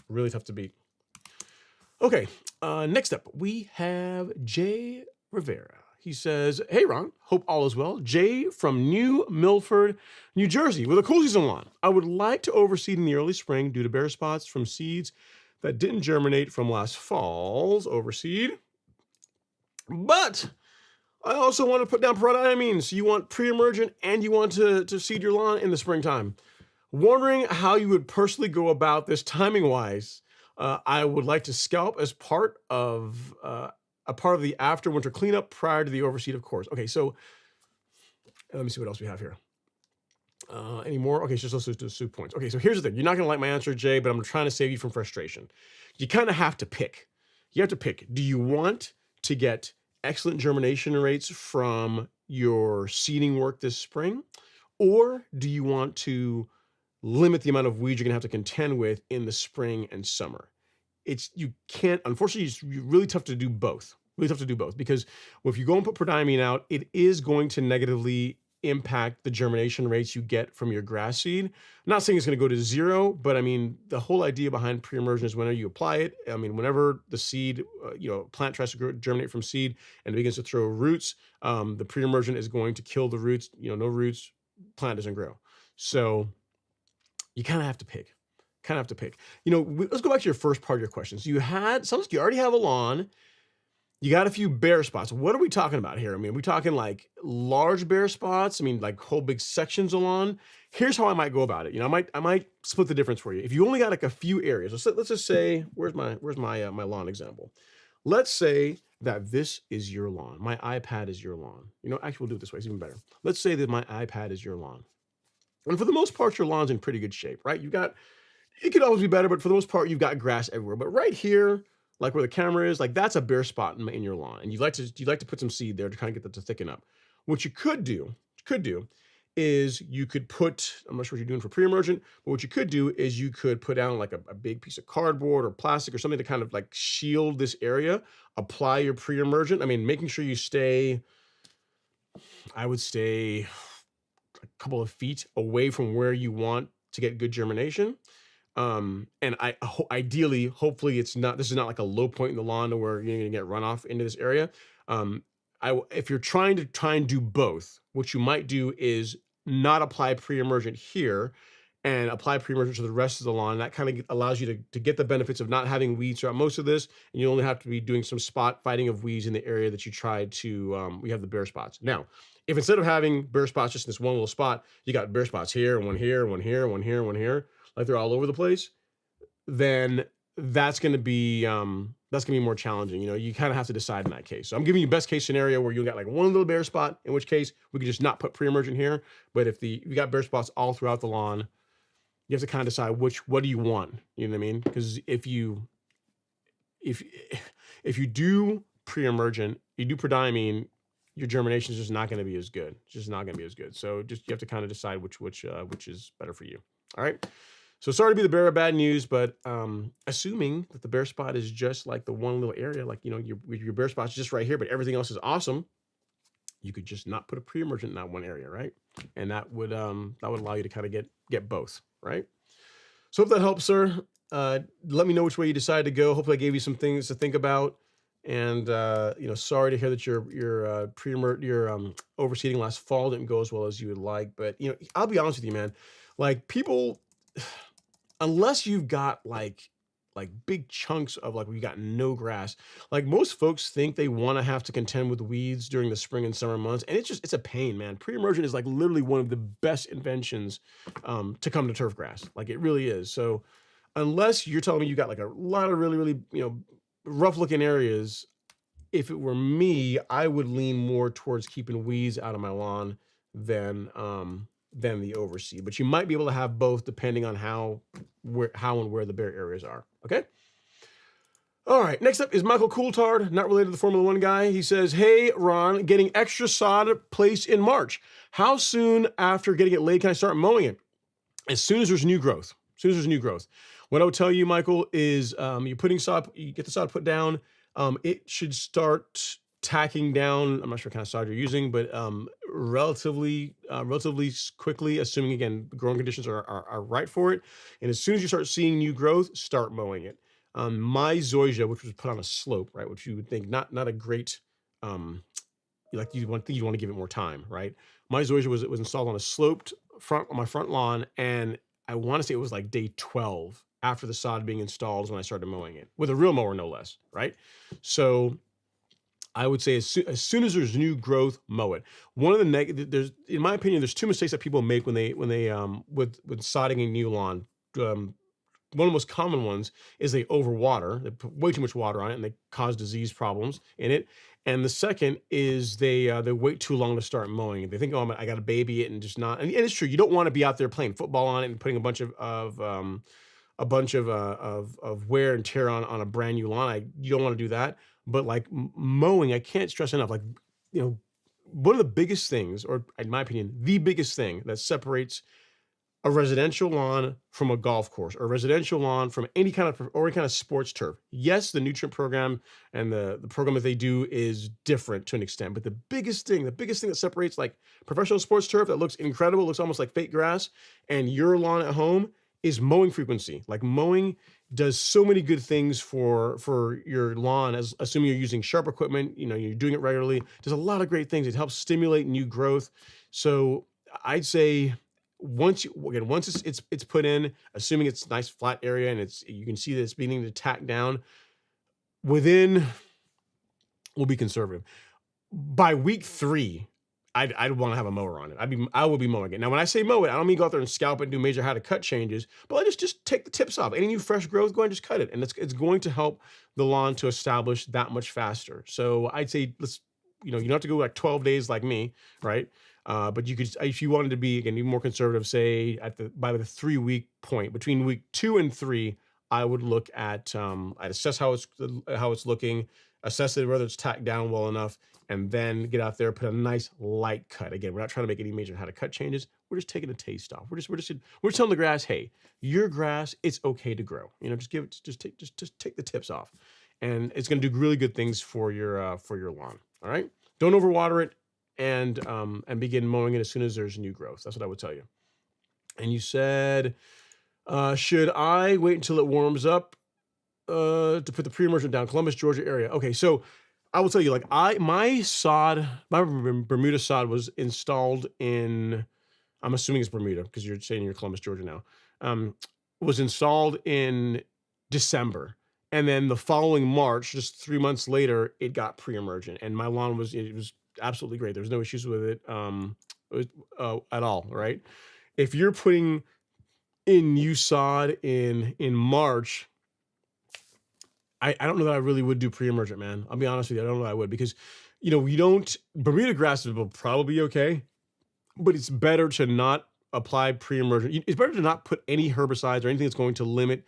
S1: really tough to beat. Okay, next up, we have Jay Rivera. He says, "Hey, Ron, hope all is well. Jay from New Milford, New Jersey, with a cool season lawn. I would like to overseed in the early spring due to bare spots from seeds that didn't germinate from last fall's overseed. But I also want to put down prodiamine. So you want pre-emergent and you want to seed your lawn in the springtime. Wondering how you would personally go about this timing-wise. I would like to scalp as part of the after winter cleanup prior to the overseed, of course." Okay, so let me see what else we have here. Any more? Okay, so let's do soup points. Okay, so here's the thing. You're not going to like my answer, Jay, but I'm trying to save you from frustration. You kind of have to pick. You have to pick. Do you want to get excellent germination rates from your seeding work this spring? Or do you want to limit the amount of weeds you're going to have to contend with in the spring and summer? Unfortunately, it's really tough to do both. Really tough to do both because if you go and put prodiamine out, it is going to negatively impact the germination rates you get from your grass seed. I'm not saying it's going to go to zero, but I mean, the whole idea behind pre-emergent is whenever you apply it, I mean, whenever the seed, plant tries to germinate from seed and it begins to throw roots, the pre-emergent is going to kill the roots. No roots, plant doesn't grow. So you kind of have to pick. Let's go back to your first part of your question. So sounds like you already have a lawn. You got a few bare spots. What are we talking about here? I mean, are we talking like large bare spots? I mean, like whole big sections of lawn? Here's how I might go about it. I might split the difference for you. If you only got like a few areas, let's just say, where's my lawn example? Let's say that this is your lawn. My iPad is your lawn. Actually, we'll do it this way. It's even better. Let's say that my iPad is your lawn. And for the most part, your lawn's in pretty good shape, right? It could always be better, but for the most part, you've got grass everywhere. But right here, like where the camera is, like that's a bare spot in your lawn, and you'd like to put some seed there to kind of get that to thicken up. What you could do is you could put, I'm not sure what you're doing for pre-emergent, but what you could do is you could put down like a big piece of cardboard or plastic or something to kind of like shield this area, apply your pre-emergent. I mean, making sure you stay, I would stay a couple of feet away from where you want to get good germination. And ideally, hopefully this is not like a low point in the lawn to where you're gonna get runoff into this area. If you're trying to do both, what you might do is not apply pre-emergent here and apply pre-emergent to the rest of the lawn. That kind of allows you to get the benefits of not having weeds throughout most of this, and you only have to be doing some spot fighting of weeds in the area that you tried to, we have the bare spots. Now, if instead of having bare spots just in this one little spot, you got bare spots here, one here, one here, one here, one here, like they're all over the place, then that's going to be more challenging. You kind of have to decide in that case. So I'm giving you best case scenario where you got like one little bare spot, in which case we could just not put pre-emergent here. But if you got bare spots all throughout the lawn, you have to kind of decide what do you want. You know what I mean? Because if you do pre-emergent, you do prodiamine, your germination is just not going to be as good. It's just not going to be as good. So you have to kind of decide which is better for you. All right. So sorry to be the bearer of bad news, but assuming that the bare spot is just like the one little area, like, your bare spot's just right here, but everything else is awesome, you could just not put a pre-emergent in that one area, right? And that would allow you to kind of get both, right? So hope that helps, sir. Let me know which way you decide to go. Hopefully I gave you some things to think about. And sorry to hear that your overseeding last fall didn't go as well as you would like. But I'll be honest with you, man. Like, people, unless you've got like big chunks of like we got no grass, like most folks think they want to have to contend with weeds during the spring and summer months, and it's a pain, man. Pre-emergent is like literally one of the best inventions to come to turf grass. Like, it really is. So unless you're telling me you got like a lot of really, really rough looking areas, if it were me, I would lean more towards keeping weeds out of my lawn than the overseed. But you might be able to have both depending on how and where the bare areas are. Okay. All right. Next up is Michael Coulthard, not related to the Formula One guy. He says, "Hey, Ron, getting extra sod placed in March. How soon after getting it laid can I start mowing it?" As soon as there's new growth. As soon as there's new growth. What I would tell you, Michael, is you get the sod put down. It should start tacking down. I'm not sure what kind of sod you're using, but relatively quickly, assuming, again, growing conditions are right for it. And as soon as you start seeing new growth, start mowing it. My zoysia, which was put on a slope, right, which you would think not a great, you want to give it more time, right? My zoysia was installed on a sloped front on my front lawn, and I want to say it was like day 12 after the sod being installed is when I started mowing it with a real mower, no less, right? So I would say as soon as there's new growth, mow it. One of the in my opinion, there's two mistakes that people make when they with sodding a new lawn. One of the most common ones is they overwater. They put way too much water on it, and they cause disease problems in it. And the second is they wait too long to start mowing it. They think, oh, I got to baby it and just not. And it's true. You don't want to be out there playing football on it and putting a bunch of wear and tear on a brand new lawn. You don't want to do that. But like mowing, I can't stress enough. Like, one of the biggest things, or in my opinion, the biggest thing that separates a residential lawn from a golf course, or a residential lawn from any kind of sports turf. Yes, the nutrient program and the program that they do is different to an extent, but the biggest thing that separates like professional sports turf that looks incredible, looks almost like fake grass, and your lawn at home is mowing frequency. Like, mowing does so many good things for your lawn, as assuming you're using sharp equipment, you're doing it regularly. There's a lot of great things. It helps stimulate new growth. So I'd say once it's put in, assuming it's a nice flat area and you can see that it's beginning to tack down, we'll be conservative. By week 3, I'd want to have a mower on it. I will be mowing it. Now, when I say mow it, I don't mean go out there and scalp it and do major how to cut changes, but I just take the tips off. Any new fresh growth, go ahead and just cut it. And it's going to help the lawn to establish that much faster. So I'd say let's you don't have to go like 12 days like me, right? But you could, if you wanted to be again even more conservative, say by the 3 week point, between week 2 and 3, I would look at I'd assess how it's looking, assess it whether it's tacked down well enough, and then get out there, put a nice light cut. Again, we're not trying to make any major how to cut changes. We're just taking a taste off. We're telling the grass, hey, your grass, it's okay to grow. Just take the tips off, and it's going to do really good things for your lawn. All right, don't overwater it, and begin mowing it as soon as there's new growth. That's what I would tell you. And you said, should I wait until it warms up to put the pre-emergent down? Columbus, Georgia area. Okay, so I will tell you, like my Bermuda sod was installed in, I'm assuming it's Bermuda because you're saying you're Columbus, Georgia now, was installed in December. And then the following March, just 3 months later, it got pre-emergent, and my lawn was absolutely great. There was no issues with it at all, right? If you're putting in new sod in March, I don't know that I really would do pre-emergent, man. I'll be honest with you. I don't know that I would, because, Bermuda grasses will probably be okay, but it's better to not apply pre-emergent. It's better to not put any herbicides or anything that's going to limit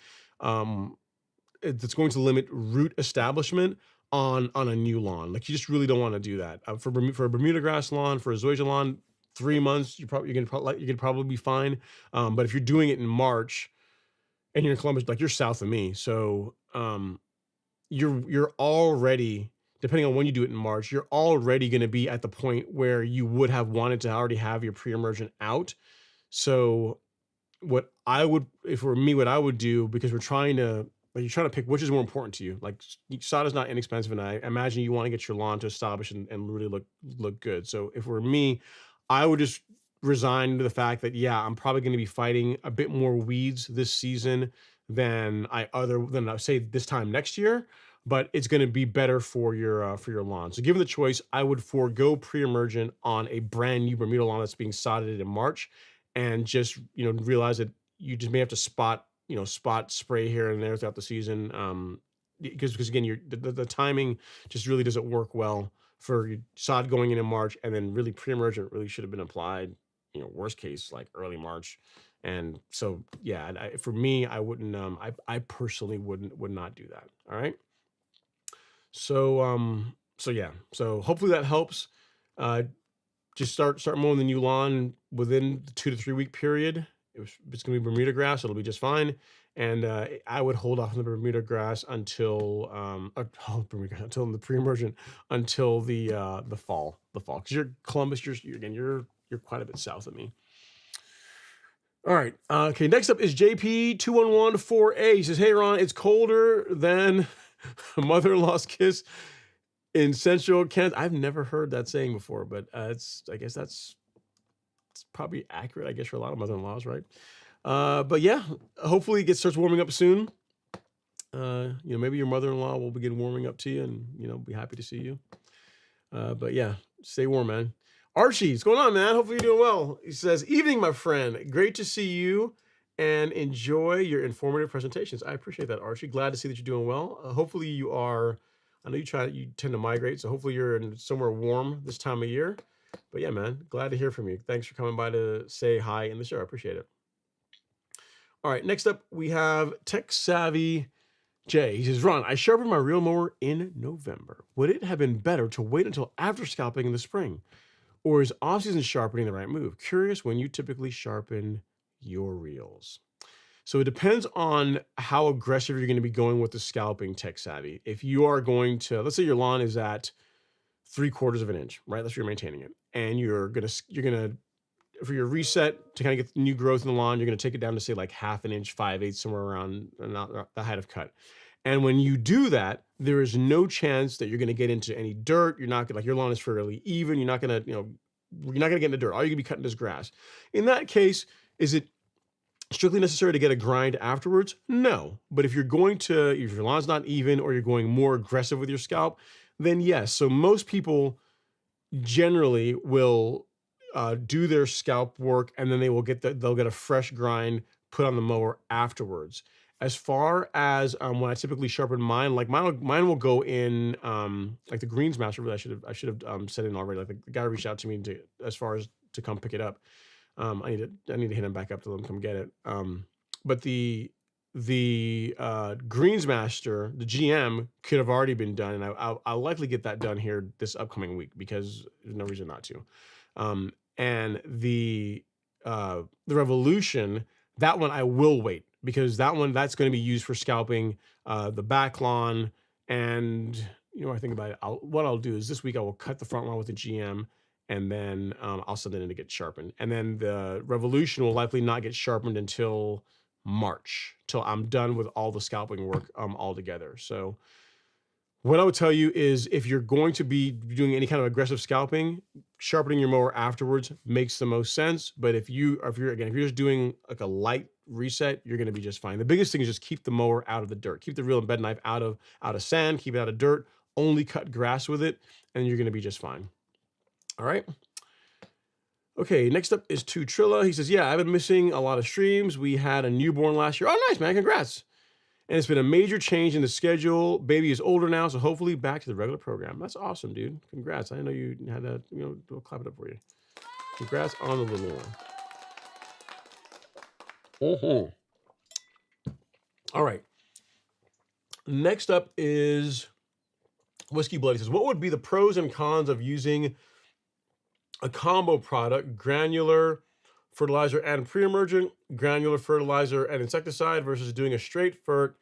S1: root establishment on a new lawn. Like, you just really don't want to do that. For a Bermuda grass lawn, for a zoysia lawn, 3 months, you can probably be fine. But if you're doing it in March and you're in Columbus, like you're south of me, so you're already, depending on when you do it in March, you're already going to be at the point where you would have wanted to already have your pre-emergent out. So what I would do, because you're trying to pick which is more important to you. Like, sod is not inexpensive, and I imagine you want to get your lawn to establish and really look good. So if it were me, I would just resign to the fact that, yeah, I'm probably going to be fighting a bit more weeds this season than I say this time next year, but it's going to be better for your lawn. So given the choice, I would forego pre-emergent on a brand new Bermuda lawn that's being sodded in March, and just realize that you just may have to spot spray here and there throughout the season, because again, the timing just really doesn't work well for sod going in March, and then really pre-emergent really should have been applied, worst case, like early March. And so, yeah, for me, I wouldn't, I personally would not do that. All right. So yeah, so hopefully that helps. Just start mowing the new lawn within the 2 to 3 week period. It's going to be Bermuda grass, it'll be just fine. And I would hold off on the Bermuda grass until the pre-emergent until the fall, because you're Columbus, you're quite a bit south of me. All right. Okay. Next up is JP2114A. He says, "Hey Ron, it's colder than a mother-in-law's kiss in Central Kent." I've never heard that saying before, but I guess it's probably accurate, I guess, for a lot of mother-in-laws, right? But yeah, hopefully it starts warming up soon. Maybe your mother-in-law will begin warming up to you, and be happy to see you. But yeah, stay warm, man. Archie, what's going on, man? Hopefully you're doing well. He says, "Evening, my friend. Great to see you and enjoy your informative presentations." I appreciate that, Archie. Glad to see that you're doing well. Hopefully you are. I know you tend to migrate, so hopefully you're in somewhere warm this time of year. But yeah, man, glad to hear from you. Thanks for coming by to say hi in the show. I appreciate it. All right, next up we have Tech Savvy Jay. He says, "Ron, I sharpened my reel mower in November. Would it have been better to wait until after scalping in the spring? Or is off-season sharpening the right move? Curious when you typically sharpen your reels." So it depends on how aggressive you're going to be going with the scalping, Tech Savvy. If you are going to, let's say your lawn is at 3/4 of an inch, right? That's where you're maintaining it. And you're gonna, for your reset to kind of get the new growth in the lawn, you're gonna take it down to say like 1/2 inch, 5/8, somewhere around the height of cut. And when you do that, there is no chance that you're going to get into any dirt. You're not gonna, like, your lawn is fairly even. You're not going to, you're not going to get into dirt. All you're going to be cutting is grass. In that case, is it strictly necessary to get a grind afterwards? No. But if your lawn's not even, or you're going more aggressive with your scalp, then yes. So most people generally will do their scalp work, and then they'll get a fresh grind put on the mower afterwards. As far as when I typically sharpen mine, like mine will go in like the Greensmaster. Really, I should have set in already. Like the guy reached out to me to as far as to come pick it up. I need to hit him back up to let him come get it. But the Greensmaster, the GM could have already been done, and I'll likely get that done here this upcoming week because there's no reason not to. And the Revolution, that one I will wait because that's going to be used for scalping the back lawn. And I think about it. What I'll do is this week I will cut the front lawn with the GM, and then I'll send it in to get sharpened. And then the Revolution will likely not get sharpened until March, till I'm done with all the scalping work all together. So what I would tell you is if you're going to be doing any kind of aggressive scalping, sharpening your mower afterwards makes the most sense. But if you're just doing like a light reset, you're going to be just fine. The biggest thing is just keep the mower out of the dirt. Keep the reel and bed knife out of sand, keep it out of dirt, only cut grass with it, and you're going to be just fine. All right. Okay, next up is Trilla. He says, yeah, I've been missing a lot of streams. We had a newborn last year. Oh, nice, man. Congrats. And it's been a major change in the schedule. Baby is older now, so hopefully back to the regular program. That's awesome, dude. Congrats. I didn't know you had to, we'll clap it up for you. Congrats on the little one. All right. Next up is Whiskey Blood. He says, what would be the pros and cons of using a combo product, granular fertilizer and pre-emergent, granular fertilizer and insecticide versus doing a straight fert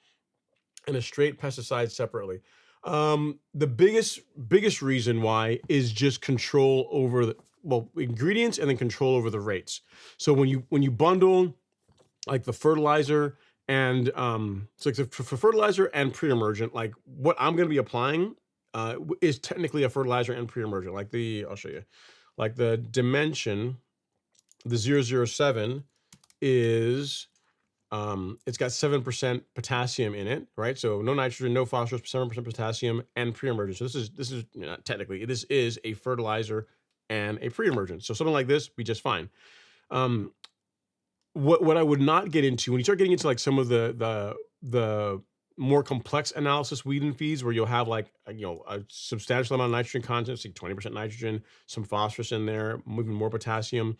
S1: and a straight pesticide separately? The biggest reason why is just control over the ingredients and then control over the rates. So when you bundle like the fertilizer and so like for fertilizer and pre-emergent, like what I'm going to be applying is technically a fertilizer and pre-emergent. Like I'll show you. Like the Dimension, the 007 is, it's got 7% potassium in it, right? So no nitrogen, no phosphorus, 7% potassium, and pre-emergent. So this is not technically, this is a fertilizer and a pre-emergent. So something like this, be just fine. What I would not get into when you start getting into like some of the more complex analysis weed and feeds where you'll have like a substantial amount of nitrogen content, say 20% nitrogen, some phosphorus in there, even more potassium.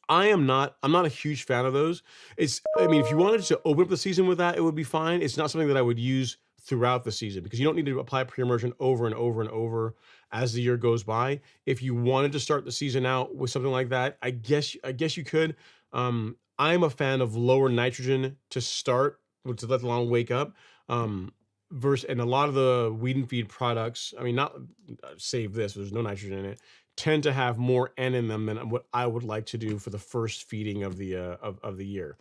S1: I'm not a huge fan of those. If you wanted to open up the season with that, it would be fine. It's not something that I would use throughout the season because you don't need to apply pre-emergent over and over and over as the year goes by. If you wanted to start the season out with something like that, I guess you could. I'm a fan of lower nitrogen to start, to let the lawn wake up. And a lot of the weed and feed products, not save this, there's no nitrogen in it, tend to have more N in them than what I would like to do for the first feeding of the of the year.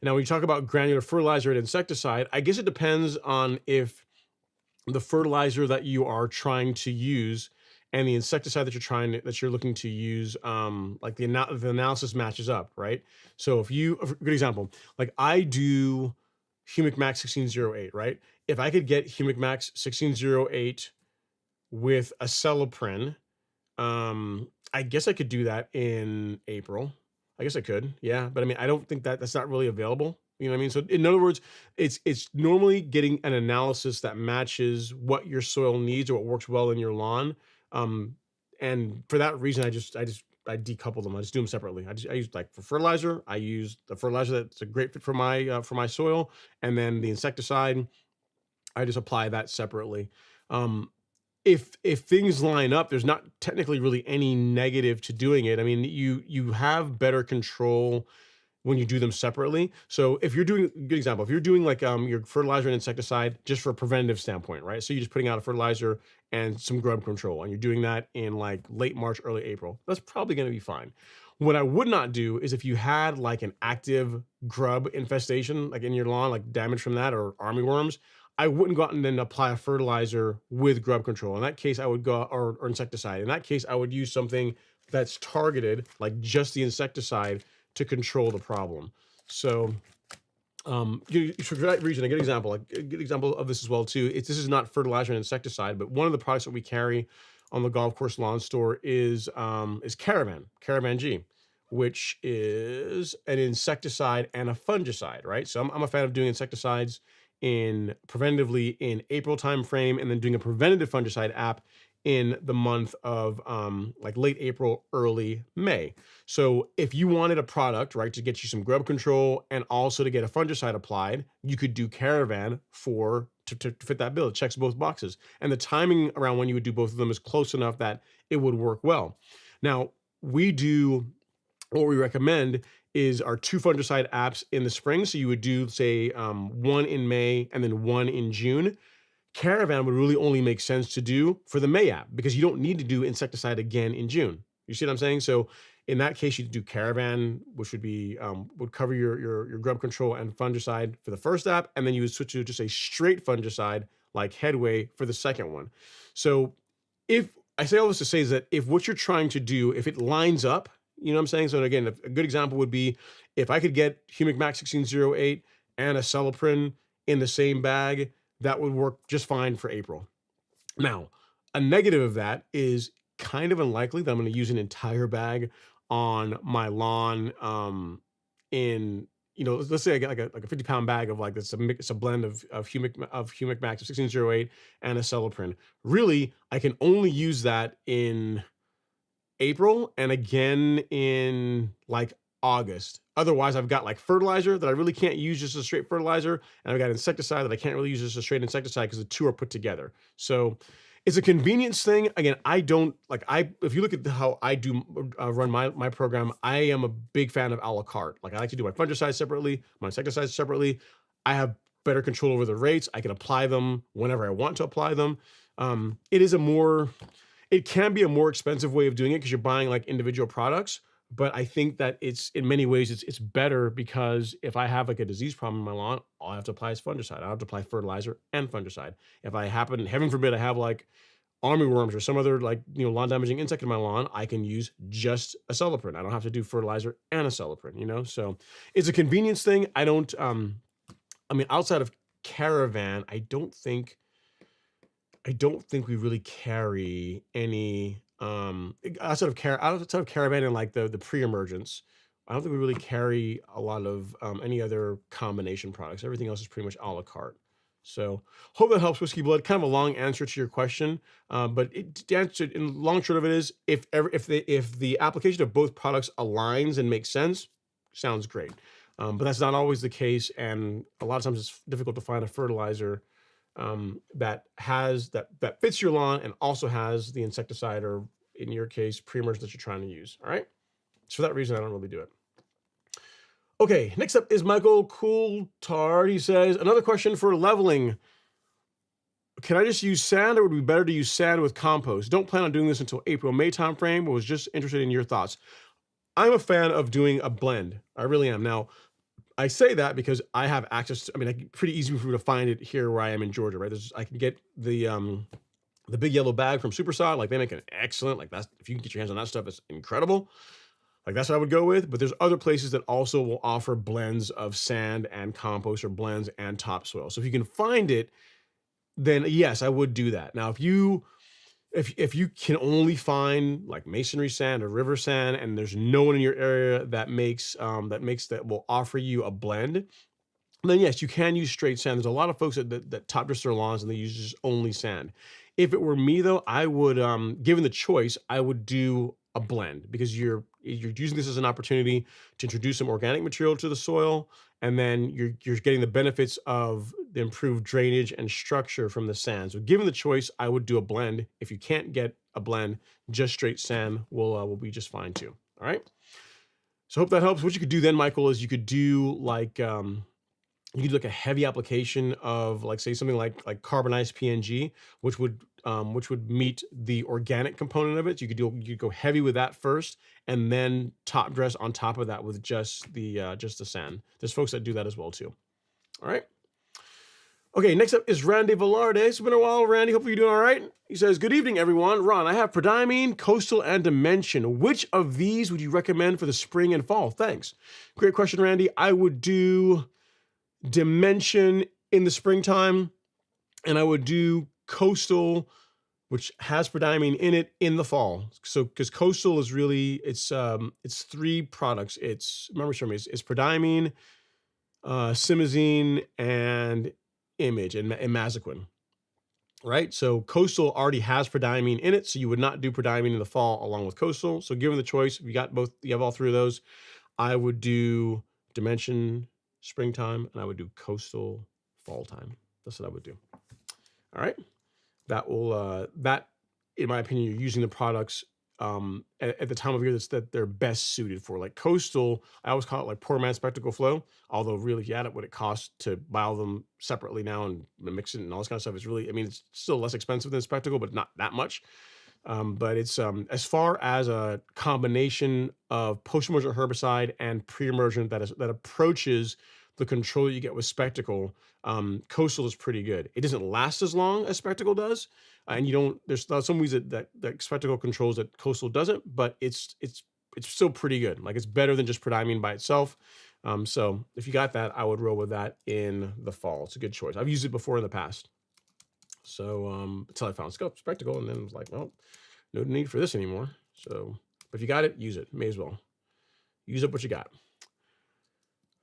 S1: Now, when you talk about granular fertilizer and insecticide, I guess it depends on if the fertilizer that you are trying to use and the insecticide that you're looking to use, like the analysis matches up, right? So a good example, like I do Humic Max 1608, right? If I could get Humic Max 1608 with a Celiprin, I guess I could do that in April. I guess I could, yeah. But I don't think that's not really available. You know what I mean? So in other words, it's normally getting an analysis that matches what your soil needs or what works well in your lawn. And for that reason, I decouple them. I just do them separately. I use like for fertilizer, I use the fertilizer that's a great fit for my soil, and then the insecticide, I just apply that separately. If things line up, there's not technically really any negative to doing it. You have better control when you do them separately. So if you're doing, good example, if you're doing like your fertilizer and insecticide just for a preventative standpoint, right? So you're just putting out a fertilizer and some grub control, and you're doing that in like late March, early April, that's probably going to be fine. What I would not do is if you had like an active grub infestation, like in your lawn, like damage from that or armyworms, I wouldn't go out and then apply a fertilizer with grub control. In that case, I would go, or insecticide. In that case, I would use something that's targeted, like just the insecticide, to control the problem. So for that reason, a good example of this as well too, this is not fertilizer and insecticide, but one of the products that we carry on the golf course lawn store is Caravan G, which is an insecticide and a fungicide, right? So I'm a fan of doing insecticides preventively in April timeframe, and then doing a preventative fungicide app in the month of like late April, early May. So if you wanted a product, right, to get you some grub control and also to get a fungicide applied, you could do Caravan to fit that bill. It checks both boxes. And the timing around when you would do both of them is close enough that it would work well. Now, what we recommend is our 2 fungicide apps in the spring. So you would do, say, one in May and then one in June. Caravan would really only make sense to do for the May app, because you don't need to do insecticide again in June. You see what I'm saying? So in that case, you do Caravan, which would cover your grub control and fungicide for the first app, and then you would switch to just a straight fungicide like Headway for the second one. So if I say all this to say is that if what you're trying to do, if it lines up, you know what I'm saying? So again, a good example would be if I could get Humic Max 1608 and a Celiprin in the same bag, that would work just fine for April. Now, a negative of that is kind of unlikely that I'm going to use an entire bag on my lawn. Let's say I get like a 50-pound bag of like this. It's a blend of Humic Max of 1608 and a Celiprin. Really, I can only use that in April and again in like August. Otherwise, I've got like fertilizer that I really can't use just a straight fertilizer, and I've got insecticide that I can't really use just a straight insecticide because the two are put together. So it's a convenience thing. Again, if you look at how I do run my program, I am a big fan of a la carte. Like I like to do my fungicides separately, my insecticides separately. I have better control over the rates. I can apply them whenever I want to apply them. It can be a more expensive way of doing it because you're buying like individual products. But I think that it's in many ways it's better, because if I have like a disease problem in my lawn, all I have to apply is fungicide. I don't have to apply fertilizer and fungicide. If I happen, heaven forbid, I have like armyworms or some other like lawn damaging insect in my lawn, I can use just a Celiprin. I don't have to do fertilizer and a Celiprin. So it's a convenience thing. Outside of Caravan, I don't think we really carry any outside of Caravan and like the pre-emergents. I don't think we really carry a lot of any other combination products. Everything else is pretty much a la carte. So hope that helps, Whiskey Blood. Kind of a long answer to your question, but the answer in long short of it is if the application of both products aligns and makes sense, sounds great. But that's not always the case, and a lot of times it's difficult to find a fertilizer that fits your lawn and also has the insecticide, or in your case, pre-emergent that you're trying to use. All right. So for that reason, I don't really do it. Okay. Next up is Michael Coulthard. He says, another question for leveling. Can I just use sand, or would it be better to use sand with compost? Don't plan on doing this until April, May timeframe, but was just interested in your thoughts. I'm a fan of doing a blend. I really am. Now, I say that because I have access to, pretty easy for me to find it here where I am in Georgia, right? I can get the big yellow bag from Supersod. Like they make an excellent, like that's, if you can get your hands on that stuff, it's incredible. Like that's what I would go with. But there's other places that also will offer blends of sand and compost, or blends and topsoil. So if you can find it, then yes, I would do that. Now, if you can only find like masonry sand or river sand, and there's no one in your area that will offer you a blend, then yes, you can use straight sand. There's a lot of folks that top dress their lawns and they use just only sand. If it were me though, I would, given the choice, I would do a blend, because you're using this as an opportunity to introduce some organic material to the soil, and then you're getting the benefits of the improved drainage and structure from the sand. So given the choice, I would do a blend. If you can't get a blend, just straight sand will be just fine too. All right. So hope that helps. What you could do then, Michael, is you could do like a heavy application of, like, say something like carbonized PNG, which would meet the organic component of it. So you could go heavy with that first, and then top dress on top of that with just the sand. There's folks that do that as well too. All right. Okay, next up is Randy Velarde. It's been a while, Randy. Hopefully you're doing all right. He says, good evening, everyone. Ron, I have Prodiamine, Coastal, and Dimension. Which of these would you recommend for the spring and fall? Thanks. Great question, Randy. I would do Dimension in the springtime, and I would do Coastal which has prodiamine in it in the fall. So because coastal is really it's 3 products. It's it's prodiamine, simazine, and image and mazoquin. Right, so coastal already has prodiamine in it, so you would not do prodiamine in the fall along with coastal. So given the choice, if you got both, you have all 3 of those, I would do dimension springtime and I would do coastal fall time. That's what I would do. All right, that will that, in my opinion, you're using the products at the time of year that they're best suited for. Like coastal, I always call it like poor man's spectacle flow. Although really, if you add up what it costs to buy all them separately now and mix it and all this kind of stuff, it's really, I mean, it's still less expensive than spectacle, but not that much. But it's as far as a combination of post-emergent herbicide and pre-emergent that approaches the control that you get with spectacle, coastal is pretty good. It doesn't last as long as spectacle does, and you don't. There's some ways that spectacle controls that coastal doesn't, but it's still pretty good. Like it's better than just prodiamine by itself. So if you got that, I would roll with that in the fall. It's a good choice. I've used it before in the past. So until I found spectacle, and then it was like, well, no need for this anymore. So, but if you got it, use it. May as well use up what you got.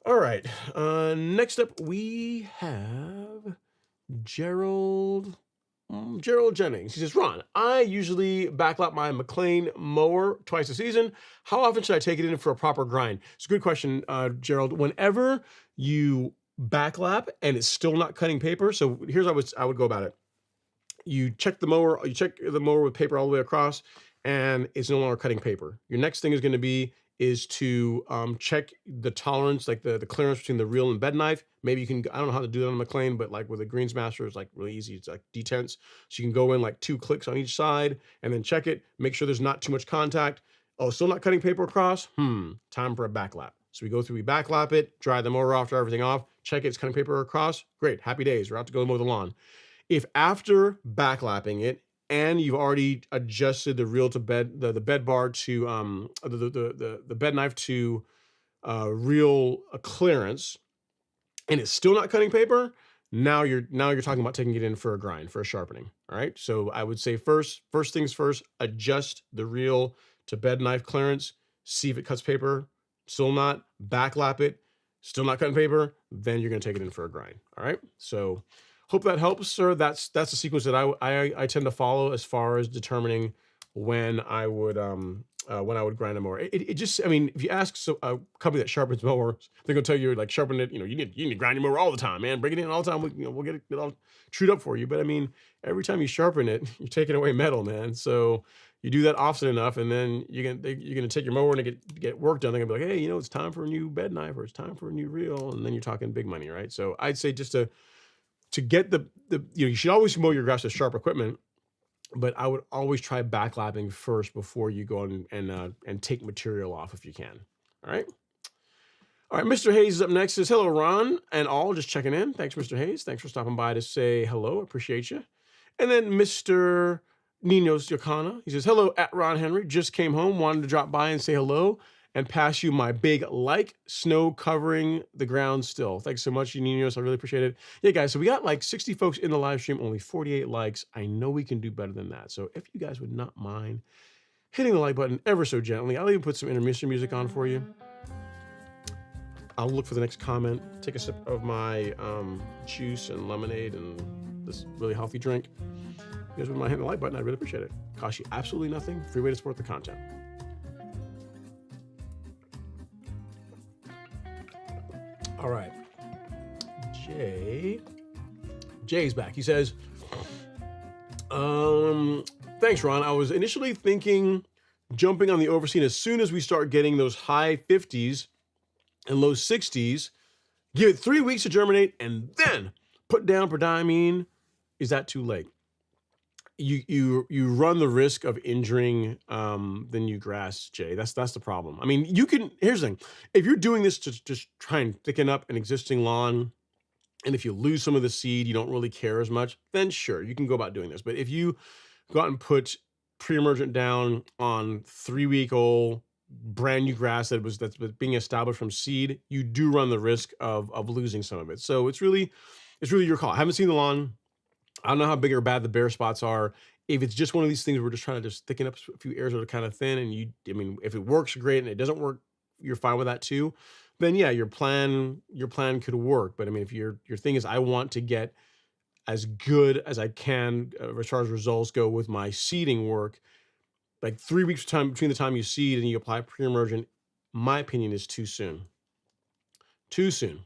S1: All right. Next up, we have Gerald Jennings. He says, Ron, I usually backlap my McLean mower twice a season. How often should I take it in for a proper grind? It's a good question, Gerald. Whenever you backlap and it's still not cutting paper, so here's how I would go about it. You check the mower with paper all the way across, and it's no longer cutting paper. Your next thing is going to be to check the tolerance, like the clearance between the reel and bed knife. Maybe you can, I don't know how to do that on McLean, but like with a Greensmaster, it's like really easy. It's like detents. So you can go in like 2 clicks on each side and then check it, make sure there's not too much contact. Oh, still not cutting paper across? Time for a backlap. So we go through, we backlap it, dry the mower off, dry everything off, check it's cutting paper across. Great, happy days. We're out to go mow the lawn. If after backlapping it and you've already adjusted the reel to bed, the bed bar to the bed knife to reel clearance, and it's still not cutting paper, now you're talking about taking it in for a grind, for a sharpening. All right. So I would say first things first, adjust the reel to bed knife clearance, see if it cuts paper, still not, backlap it, still not cutting paper, then you're going to take it in for a grind. All right. So hope that helps, sir. That's the sequence that I tend to follow as far as determining when I would grind a mower. It just, I mean, if you ask a company that sharpens mowers, they're gonna tell you like sharpen it. You need to grind your mower all the time, man. Bring it in all the time. We'll get it all trued up for you. But I mean, every time you sharpen it, you're taking away metal, man. So you do that often enough, and then you're gonna take your mower and get work done. They're gonna be like, hey, it's time for a new bed knife or it's time for a new reel, and then you're talking big money, right? So I'd say just to get you should always mow your grass with sharp equipment, but I would always try backlapping first before you go and take material off if you can. All right. All right. Mr. Hayes is up next. Says, hello, Ron and all. Just checking in. Thanks, Mr. Hayes. Thanks for stopping by to say hello. Appreciate you. And then Mr. Ninos Yokana. He says, hello, at Ron Henry. Just came home. Wanted to drop by and say hello and pass you my big like. Snow covering the ground still. Thanks so much, Ninos. I really appreciate it. Yeah, guys, so we got like 60 folks in the live stream, only 48 likes. I know we can do better than that. So if you guys would not mind hitting the like button ever so gently, I'll even put some intermission music on for you. I'll look for the next comment, take a sip of my juice and lemonade and this really healthy drink. If you guys wouldn't mind hitting the like button, I'd really appreciate it. Costs you absolutely nothing. Free way to support the content. All right, Jay's back. He says, thanks, Ron. I was initially thinking jumping on the overseeding as soon as we start getting those high 50s and low 60s, give it 3 weeks to germinate and then put down prodiamine. Is that too late? You run the risk of injuring the new grass, Jay. That's the problem. I mean, here's the thing. If you're doing this to just try and thicken up an existing lawn, and if you lose some of the seed, you don't really care as much, then sure, you can go about doing this. But if you go out and put pre-emergent down on 3-week-old brand new grass that's being established from seed, you do run the risk of losing some of it. So it's really your call. I haven't seen the lawn. I don't know how big or bad the bare spots are. If it's just one of these things, we're just trying to just thicken up a few areas that are kind of thin, and I mean, if it works, great, and it doesn't work, you're fine with that too. Then yeah, your plan could work. But I mean, if your thing is, I want to get as good as I can as far as results go with my seeding work, like 3 weeks time between the time you seed and you apply pre-emergent, my opinion is too soon. Too soon.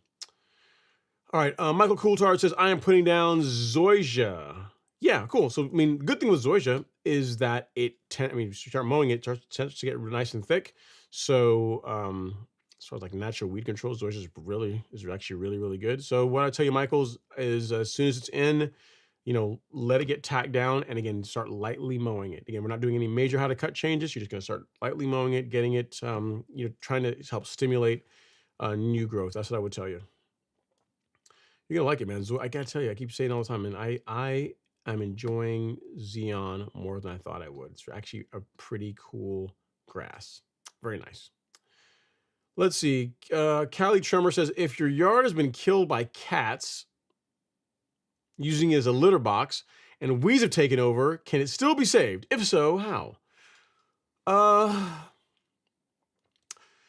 S1: All right, Michael Coulthard says, I am putting down zoysia. Yeah, cool. So, I mean, the good thing with zoysia is that I mean, if you start mowing it, it tends to get nice and thick. So, as far as like natural weed control, zoysia is actually really, really good. So, what I tell you, Michael's, is as soon as it's in, let it get tacked down, and again, start lightly mowing it. Again, we're not doing any major how to cut changes. You're just going to start lightly mowing it, getting it, trying to help stimulate new growth. That's what I would tell you. You're gonna like it, man. I gotta tell you, I keep saying all the time, and I am enjoying Xeon more than I thought I would. It's actually a pretty cool grass. Very nice. Let's see. Callie Tremor says, if your yard has been killed by cats using it as a litter box and weeds have taken over, can it still be saved? If so, how?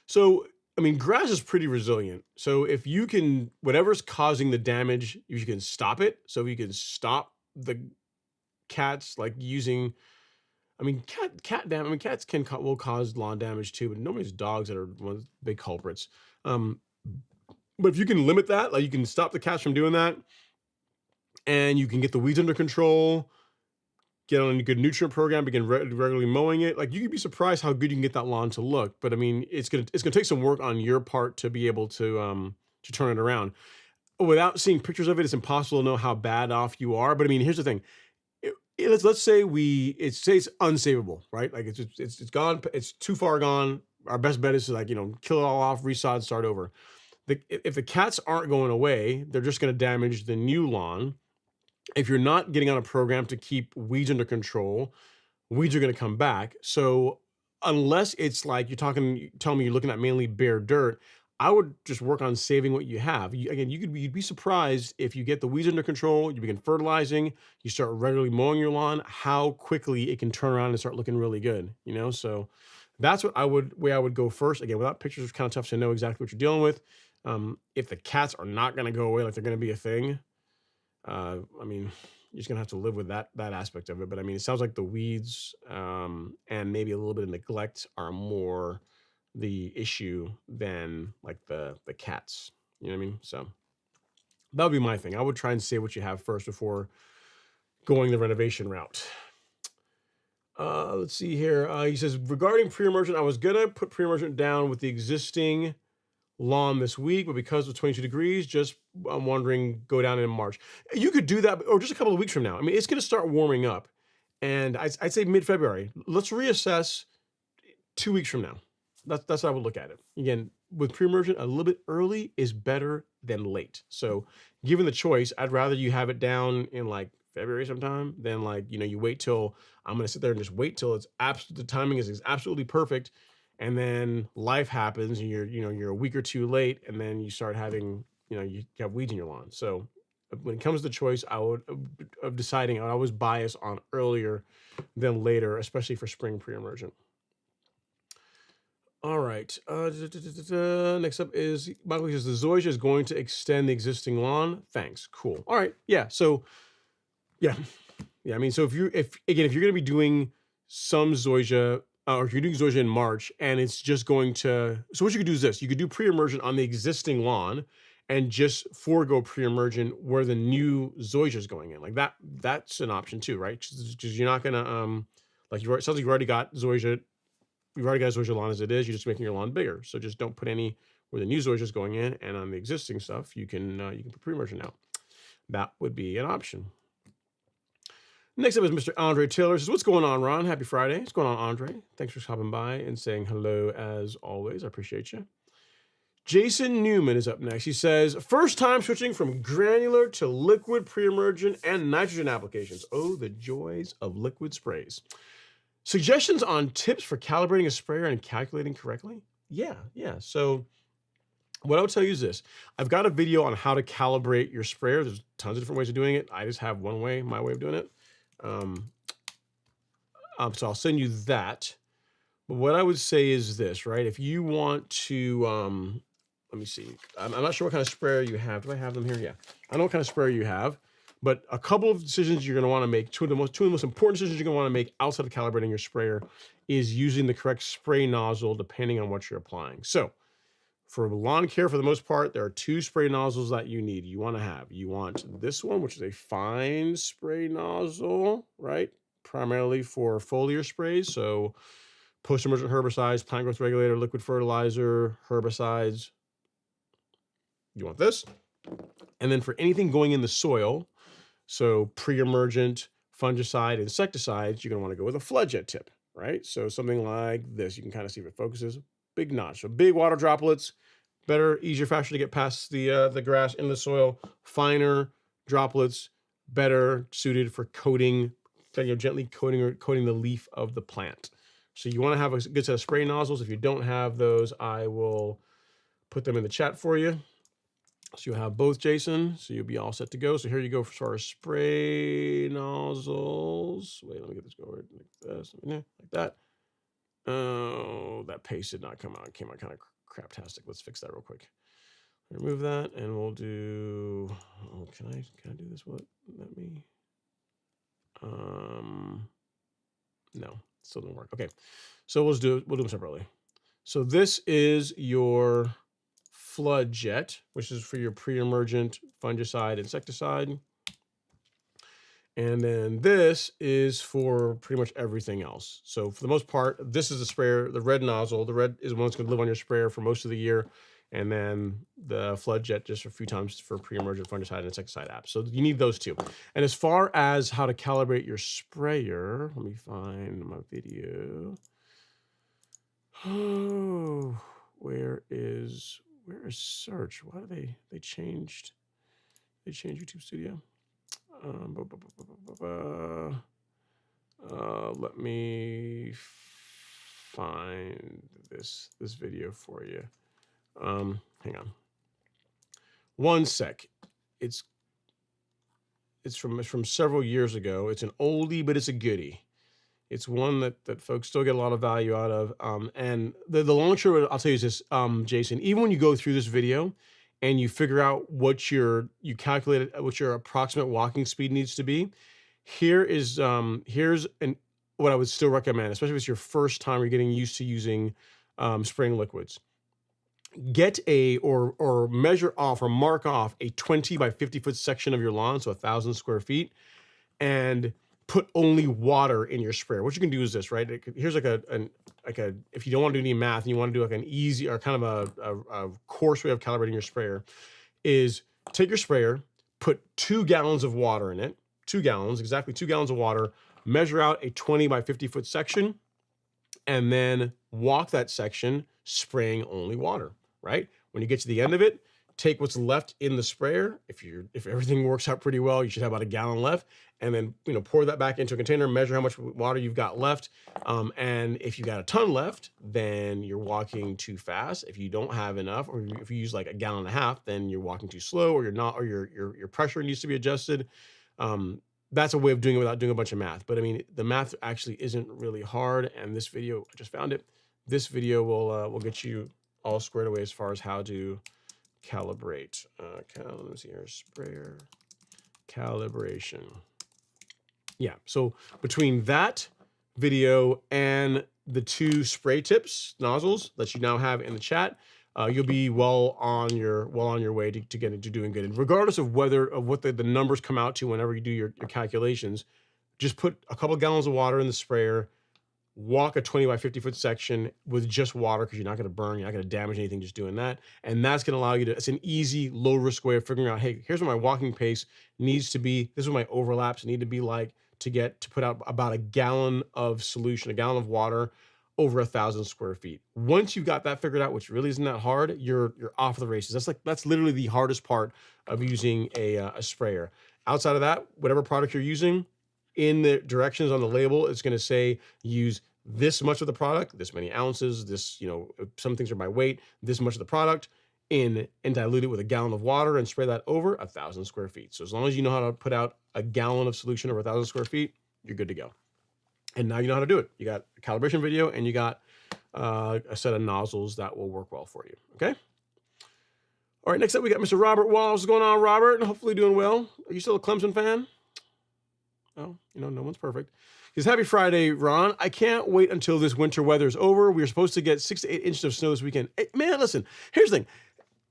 S1: So I mean, grass is pretty resilient. So if you can, whatever's causing the damage, if you can stop it, so if you can stop the cats like using, I mean, cats will cause lawn damage too, but nobody's dogs that are one of the big culprits. But if you can limit that, like you can stop the cats from doing that, and you can get the weeds under control, get on a good nutrient program, begin regularly mowing it. Like, you could be surprised how good you can get that lawn to look. But I mean, it's gonna take some work on your part to be able to turn it around. Without seeing pictures of it, it's impossible to know how bad off you are. But I mean, here's the thing. Let's say it's unsavable, right? Like it's gone. It's too far gone. Our best bet is to kill it all off, resod, start over. If the cats aren't going away, they're just going to damage the new lawn. If you're not getting on a program to keep weeds under control, weeds are going to come back. So unless it's like telling me you're looking at mainly bare dirt, I would just work on saving what you have. You'd be surprised if you get the weeds under control, you begin fertilizing, you start regularly mowing your lawn, how quickly it can turn around and start looking really good. So that's what I would go first. Again, without pictures, it's kind of tough to know exactly what you're dealing with. If the cats are not going to go away, like they're going to be a thing, I mean, you're just gonna have to live with that aspect of it. But I mean, it sounds like the weeds and maybe a little bit of neglect are more the issue than like the cats. You know what I mean? So that would be my thing. I would try and save what you have first before going the renovation route. Let's see here. He says, regarding pre-emergent, I was gonna put pre-emergent down with the existing lawn this week, but because of 22 degrees, I'm wondering, go down in March. You could do that, or just a couple of weeks from now. I mean, it's going to start warming up, and I'd say mid-February. Let's reassess 2 weeks from now. That's how I would look at it. Again, with pre-emergent, a little bit early is better than late. So given the choice, I'd rather you have it down in like February sometime than you wait till, I'm going to sit there and just wait till the timing is absolutely perfect. And then life happens and you're a week or two late, and then you start having, you have weeds in your lawn. So when it comes to choice, I would always bias on earlier than later, especially for spring pre-emergent. All right. Next up is Michael says, the zoysia is going to extend the existing lawn. Thanks. Cool. All right. Yeah. So yeah. I mean, so if you're going to be doing some zoysia, or if you're doing zoysia in March, and it's just going to, so what you could do is this: you could do pre-emergent on the existing lawn and just forego pre-emergent where the new zoysia is going in. Like that's an option too, right? Because you're not gonna it sounds like you already got zoysia. You've already got zoysia lawn as it is. You're just making your lawn bigger. So just don't put any where the new zoysia is going in, and on the existing stuff, you can put pre-emergent out. That would be an option. Next up is Mr. Andre Taylor. Says, what's going on, Ron? Happy Friday. What's going on, Andre? Thanks for stopping by and saying hello as always. I appreciate you. Jason Newman is up next. He says, first time switching from granular to liquid pre-emergent and nitrogen applications. Oh, the joys of liquid sprays. Suggestions on tips for calibrating a sprayer and calculating correctly? Yeah. So what I'll tell you is this. I've got a video on how to calibrate your sprayer. There's tons of different ways of doing it. I just have one way, my way of doing it. So I'll send you that. But what I would say is this, right? If you want to, let me see. I'm not sure what kind of sprayer you have. Do I have them here? Yeah. I don't know what kind of sprayer you have, but a couple of decisions you're going to want to make. Two of the most important decisions you're going to want to make outside of calibrating your sprayer is using the correct spray nozzle depending on what you're applying. So for lawn care, for the most part, there are two spray nozzles that you need. You want to have. You want this one, which is a fine spray nozzle, right? Primarily for foliar sprays. So post-emergent herbicides, plant growth regulator, liquid fertilizer, herbicides. You want this. And then for anything going in the soil, so pre-emergent, fungicide, insecticides, you're going to want to go with a flood jet tip, right? So something like this. You can kind of see if it focuses. Big notch. So big water droplets, better, easier, faster to get past the grass in the soil. Finer droplets, better suited for coating, gently coating the leaf of the plant. So you want to have a good set of spray nozzles. If you don't have those, I will put them in the chat for you. So you'll have both, Jason. So you'll be all set to go. So here you go for our spray nozzles. Wait, let me get this going like this, like that. Oh, that paste did not come out. It came out kind of craptastic. Let's fix that real quick. Remove that, and we'll do. Oh, can I do this? What? Let me. No, still didn't work. Okay, so we'll do them separately. So this is your flood jet, which is for your pre-emergent fungicide, insecticide. And then this is for pretty much everything else. So for the most part, this is the sprayer, the red nozzle. The red is one that's going to live on your sprayer for most of the year. And then the flood jet just a few times for pre-emergent fungicide and insecticide apps. So you need those two. And as far as how to calibrate your sprayer, let me find my video. Oh, where is search? Why do they changed YouTube Studio? Let me find this video for you. Hang on. One sec. It's from several years ago. It's an oldie, but it's a goodie. It's one that folks still get a lot of value out of. And the long short, I'll tell you is this, Jason, even when you go through this video and you figure out what you calculated what your approximate walking speed needs to be, here's what I would still recommend, especially if it's your first time you're getting used to using spraying liquids. Get or measure off or mark off a 20 by 50 foot section of your lawn, so 1,000 square feet, and put only water in your sprayer. What you can do is this, right? Here's like a if you don't want to do any math and you want to do like an easy or kind of a coarse way of calibrating your sprayer, is take your sprayer, put 2 gallons of water in it, 2 gallons, exactly 2 gallons of water, measure out a 20 by 50 foot section, and then walk that section spraying only water, right? When you get to the end of it, take what's left in the sprayer. If everything works out pretty well, you should have about 1 gallon left, and then pour that back into a container, measure how much water you've got left. And if you got a ton left, then you're walking too fast. If you don't have enough, or if you use like 1.5 gallons, then you're walking too slow, or you're not, or your pressure needs to be adjusted. That's a way of doing it without doing a bunch of math. But I mean, the math actually isn't really hard. And this video, I just found it. This video will get you all squared away as far as how to calibrate. Let me see here, sprayer calibration. Yeah, so between that video and the 2 spray tips, nozzles that you now have in the chat, you'll be well on your way to get into doing good. And regardless of what the numbers come out to whenever you do your calculations, just put a couple gallons of water in the sprayer, walk a 20 by 50 foot section with just water, because you're not going to burn, you're not going to damage anything just doing that. And that's going to allow you to, it's an easy, low risk way of figuring out, hey, here's what my walking pace needs to be. This is what my overlaps need to be like to put out about 1 gallon of solution, 1 gallon of water over 1,000 square feet. Once you've got that figured out, which really isn't that hard, you're off the races. That's literally the hardest part of using a sprayer. Outside of that, whatever product you're using, in the directions on the label, it's going to say use this much of the product, this many ounces, this, some things are by weight, this much of the product and dilute it with 1 gallon of water and spray that over 1,000 square feet. So as long as you know how to put out 1 gallon of solution over 1,000 square feet, you're good to go. And now you know how to do it. You got a calibration video and you got a set of nozzles that will work well for you. Okay. All right. Next up, we got Mr. Robert Wallace. What's going on, Robert? Hopefully doing well. Are you still a Clemson fan? Oh, no one's perfect. He says, happy Friday, Ron. I can't wait until this winter weather is over. We're supposed to get 6 to 8 inches of snow this weekend. Hey, man, listen, here's the thing.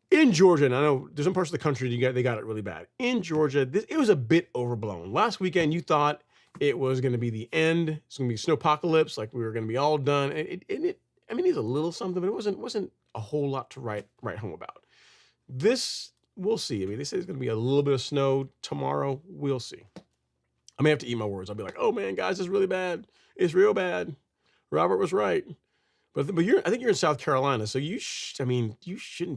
S1: In Georgia, and I know there's some parts of the country they got it really bad. In Georgia, it was a bit overblown. Last weekend, you thought it was going to be the end. It's going to be snowpocalypse, like we were going to be all done. I mean, it's a little something, but it wasn't a whole lot to write home about. This, we'll see. I mean, they say there's going to be a little bit of snow tomorrow. We'll see. I may have to eat my words. I'll be like, oh man, guys, it's really bad. It's real bad. Robert was right. But I think you're in South Carolina, so you shouldn't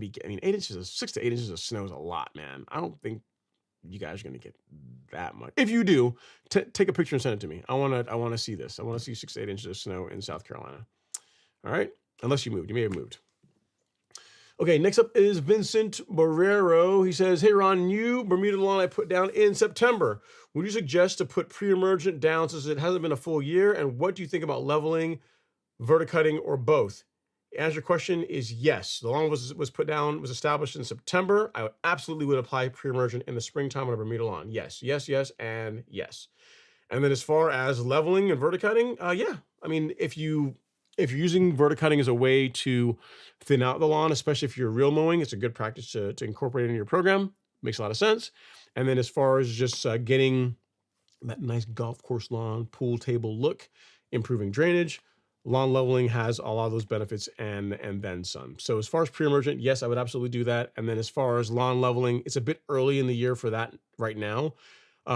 S1: be. 6 to 8 inches of snow is a lot, man. I don't think you guys are gonna get that much. If you do, take a picture and send it to me. I want to see this. I want to see 6 to 8 inches of snow in South Carolina. All right, unless you moved, you may have moved. Okay, next up is Vincent Barrero. He says, hey Ron, new Bermuda lawn I put down in September. Would you suggest to put pre-emergent down since it hasn't been a full year? And what do you think about leveling, verticutting, or both? The answer to your question is yes. The lawn was established in September. I absolutely would apply pre-emergent in the springtime on a Bermuda lawn. Yes, and yes. And then as far as leveling and verticutting, yeah. I mean, if you're using verticutting as a way to thin out the lawn, especially if you're real mowing, it's a good practice to incorporate into your program. Makes a lot of sense. And then as far as just getting that nice golf course lawn, pool table look, improving drainage, lawn leveling has a lot of those benefits and then some. So as far as pre-emergent, yes, I would absolutely do that. And then as far as lawn leveling, it's a bit early in the year for that right now.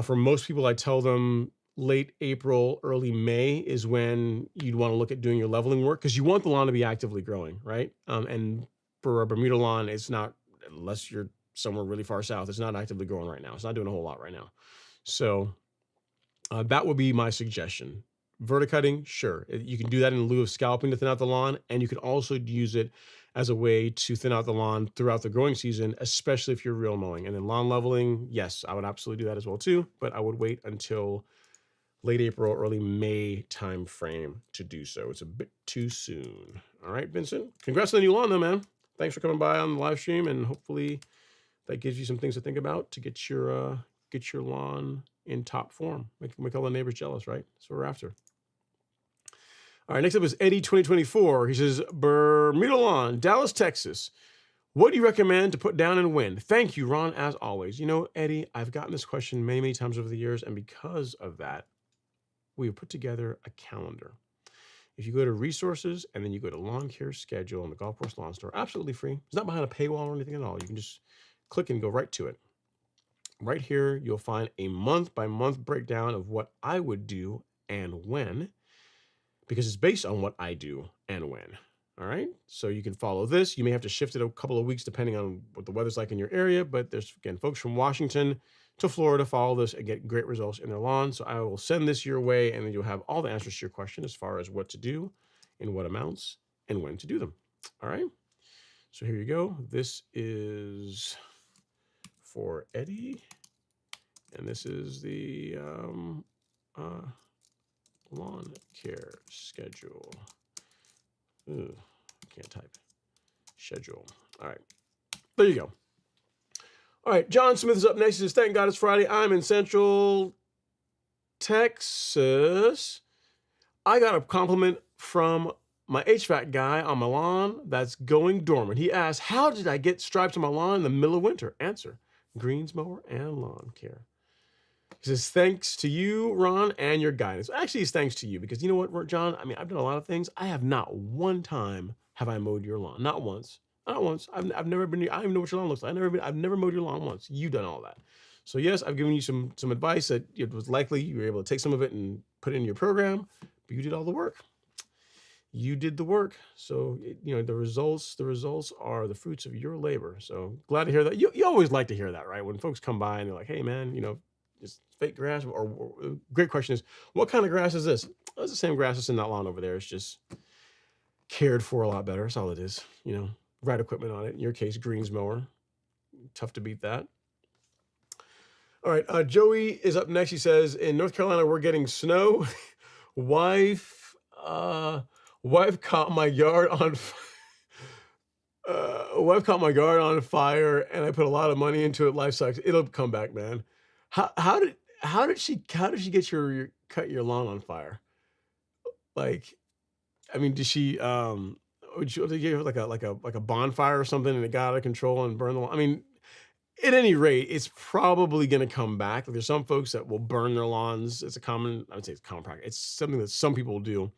S1: For most people, I tell them late April, early May is when you'd want to look at doing your leveling work because you want the lawn to be actively growing, right? And for a Bermuda lawn, it's not, unless you're somewhere really far south, it's not actively growing right now. It's not doing a whole lot right now. So that would be my suggestion. Verticutting, sure. You can do that in lieu of scalping to thin out the lawn, and you can also use it as a way to thin out the lawn throughout the growing season, especially if you're real mowing. And then lawn leveling, yes, I would absolutely do that as well too, but I would wait until late April, early May time frame to do so. It's a bit too soon. All right, Vincent. Congrats on the new lawn though, man. Thanks for coming by on the live stream, and hopefully that gives you some things to think about to get your lawn in top form. Make all the neighbors jealous, right? That's what we're after. All right, next up is Eddie 2024. He says, Bermuda lawn, Dallas, Texas. What do you recommend to put down and when? Thank you, Ron, as always. You know, Eddie, I've gotten this question many, many times over the years, and because of that, we put together a calendar. If you go to resources and then you go to lawn care schedule on the Golf Course Lawn Store, absolutely free. It's not behind a paywall or anything at all. You can just click and go right to it. Right here, you'll find a month-by-month breakdown of what I would do and when, because it's based on what I do and when. All right, so you can follow this. You may have to shift it a couple of weeks depending on what the weather's like in your area, but there's, again, folks from Washington to Florida follow this and get great results in their lawn. So I will send this your way, and then you'll have all the answers to your question as far as what to do, in what amounts, and when to do them. All right, so here you go. This is for Eddie, and this is the lawn care schedule. Ooh, can't type. Schedule. All right, there you go. All right, John Smith is up next. He says, thank God it's Friday. I'm in Central Texas. I got a compliment from my HVAC guy on my lawn that's going dormant. He asked, how did I get stripes on my lawn in the middle of winter? Answer, greens mower and lawn care. He says, thanks to you, Ron, and your guidance. Actually, it's thanks to you because you know what, John? I mean, I've done a lot of things. I have not one time have I mowed your lawn. Not once. Not once. I've never been. I don't even know what your lawn looks like. I've never mowed your lawn once. You've done all that. So yes, I've given you some advice that it was likely you were able to take some of it and put it in your program, but you did all the work. You did the work. So you know the results. The results are the fruits of your labor. So glad to hear that. You always like to hear that, right? When folks come by and they're like, "Hey, man, you know, it's fake grass." Or great question is, what kind of grass is this? Oh, it's the same grass that's in that lawn over there. It's just cared for a lot better. That's all it is. You know. Right equipment on it. In your case, greens mower. Tough to beat that. All right, Joey is up next. He says, in North Carolina, we're getting snow. Wife, wife caught my yard on wife caught my yard on fire, and I put a lot of money into it. Life sucks. It'll come back, man. How did she get cut your lawn on fire? Like, I mean, did she did you have like a bonfire or something, and it got out of control and burned the lawn? I mean, at any rate, it's probably going to come back. Like, there's some folks that will burn their lawns. I would say it's common practice. It's something that some people do,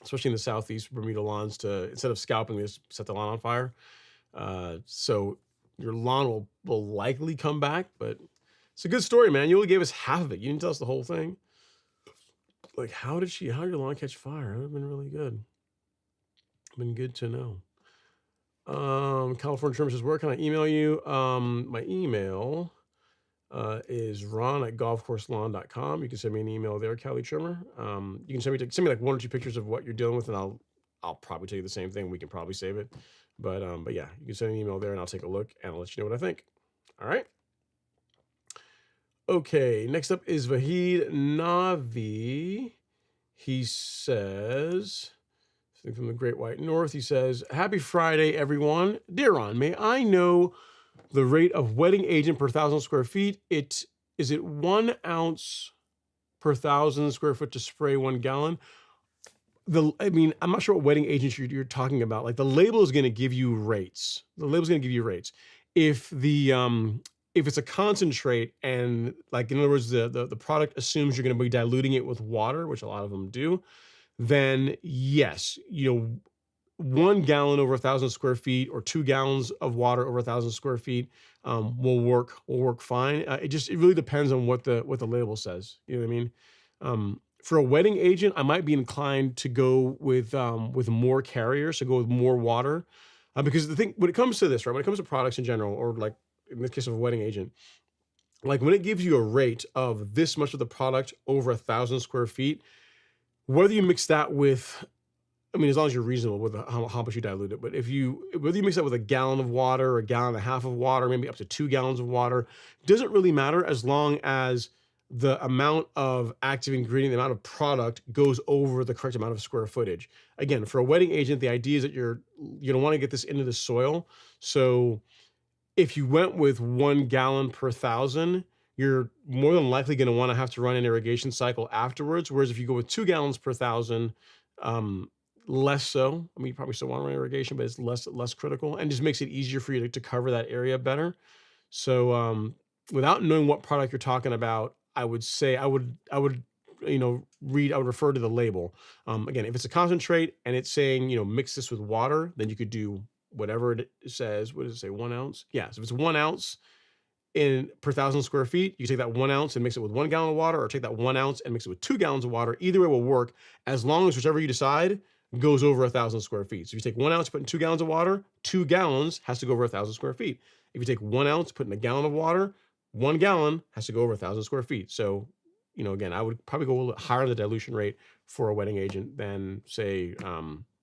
S1: especially in the southeast Bermuda lawns. To instead of scalping, they just set the lawn on fire. So your lawn will likely come back, but it's a good story, man. You only gave us half of it. You didn't tell us the whole thing. Like, how did your lawn catch fire? That would have been really good. Been good to know. California Trimmer says, where can I email you? My email is ron@golfcourselawn.com. You can send me an email there, Cali Trimmer. You can send me like 1 or 2 pictures of what you're dealing with, and I'll probably tell you the same thing. We can probably save it. But yeah, you can send an email there and I'll take a look and I'll let you know what I think. All right. Okay, next up is Vahid Navi. He says, from the Great White North, he says, happy Friday, everyone. Dear Ron, may I know the rate of wetting agent per 1,000 square feet? Is it 1 ounce per 1,000 square foot to spray 1 gallon? I'm not sure what wetting agents you're talking about. Like, the label is going to give you rates. The label is going to give you rates. If it's a concentrate, and like, in other words, the product assumes you're going to be diluting it with water, which a lot of them do, then yes, 1 gallon over 1,000 square feet or 2 gallons of water over 1,000 square feet will work fine. It really depends on what the label says. You know what I mean? For a wetting agent, I might be inclined to go with more carriers, so go with more water, because the thing when it comes to this, right? When it comes to products in general, or like in this case of a wetting agent, like when it gives you a rate of this much of the product over 1,000 square feet, whether you mix that with, as long as you're reasonable with how much you dilute it, but whether you mix that with a gallon of water or a gallon and a half of water, maybe up to 2 gallons of water, doesn't really matter as long as the amount of active ingredient, the amount of product goes over the correct amount of square footage. Again, for a wetting agent, the idea is that you don't want to get this into the soil. So if you went with 1 gallon per 1,000, you're more than likely going to want to have to run an irrigation cycle afterwards. Whereas if you go with 2 gallons per 1,000, less so. You probably still want to run irrigation, but it's less critical, and just makes it easier for you to cover that area better. So without knowing what product you're talking about, I would say I would refer to the label. Again, if it's a concentrate and it's saying, mix this with water, then you could do whatever it says. What does it say? 1 ounce? Yeah. So if it's 1 ounce per 1,000 square feet, you take that 1 ounce and mix it with 1 gallon of water, or take that 1 ounce and mix it with 2 gallons of water. Either way will work, as long as whichever you decide goes over 1,000 square feet. So if you take 1 ounce, put in 2 gallons of water, 2 gallons has to go over 1,000 square feet. If you take 1 ounce, put in a gallon of water, 1 gallon has to go over 1,000 square feet. So, again, I would probably go a little bit higher in the dilution rate for a wetting agent than, say,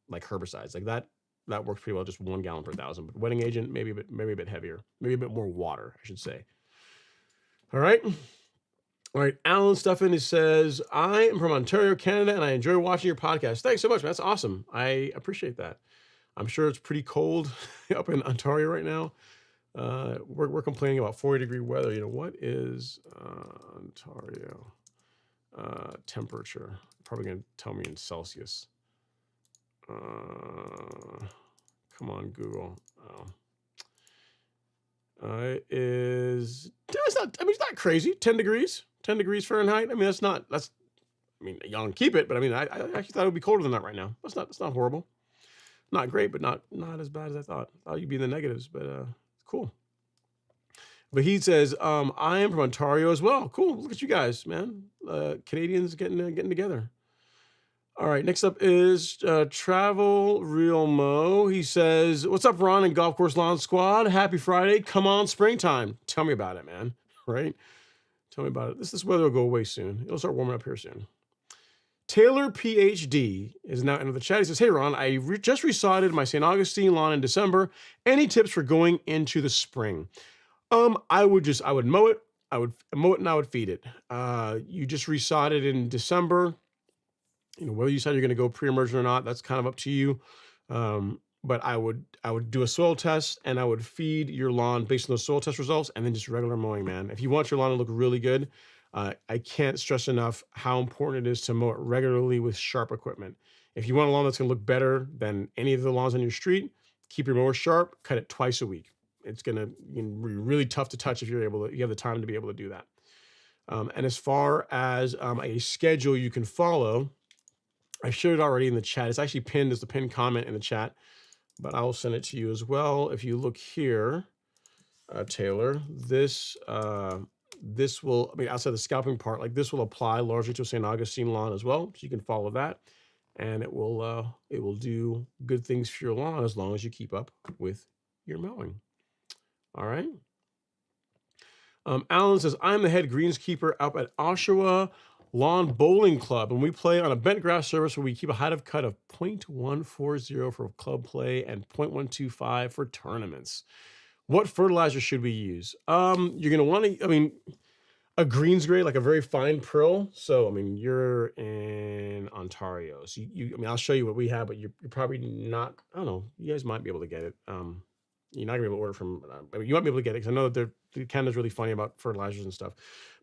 S1: like herbicides. Like that works pretty well, just 1 gallon per 1,000. But wetting agent, maybe a bit heavier, maybe a bit more water, I should say. All right. Alan Stuffin says, I am from Ontario, Canada, and I enjoy watching your podcast. Thanks so much, man. That's awesome. I appreciate that. I'm sure it's pretty cold up in Ontario right now. We're complaining about 40-degree weather. What is Ontario temperature? Probably going to tell me in Celsius. Come on, Google. It's not crazy. 10 degrees Fahrenheit. Y'all can keep it, but I actually thought it would be colder than that right now. That's not horrible. Not great, but not as bad as I thought. I thought you'd be in the negatives, but cool. But he says, I am from Ontario as well. Cool. Look at you guys, man. Canadians getting together. All right. Next up is Travel Real Mo. He says, what's up, Ron and Golf Course Lawn Squad? Happy Friday. Come on, springtime. Tell me about it, man. Right? Tell me about it. This weather will go away soon. It'll start warming up here soon. Taylor PhD is now into the chat. He says, hey, Ron, I just resodded my St. Augustine lawn in December. Any tips for going into the spring? I would mow it. I would mow it and I would feed it. You just resodded in December. whether you decide you're going to go pre-emergent or not, that's kind of up to you. But I would do a soil test, and I would feed your lawn based on those soil test results, and then just regular mowing, man. If you want your lawn to look really good, I can't stress enough how important it is to mow it regularly with sharp equipment. If you want a lawn that's going to look better than any of the lawns on your street, keep your mower sharp, cut it twice a week. It's going to be really tough to touch if you have the time to be able to do that. And as far as a schedule you can follow, I showed it already in the chat. It's actually pinned as the pinned comment in the chat, but I'll send it to you as well. If you look here, Taylor, this will, outside the scalping part, like this will apply largely to a St. Augustine lawn as well. So you can follow that, and it will do good things for your lawn as long as you keep up with your mowing. All right. Alan says, I'm the head greenskeeper up at Oshawa Lawn Bowling Club, and we play on a bent grass surface where we keep a height of cut of 0.140 for club play and 0.125 for tournaments. What fertilizer should we use? You're going to want to, a greens grade, like a very fine prill. So, you're in Ontario. So, I'll show you what we have, but you're probably not, I don't know, you guys might be able to get it. You're not gonna be able to order from, you might be able to get it because I know that Canada's really funny about fertilizers and stuff.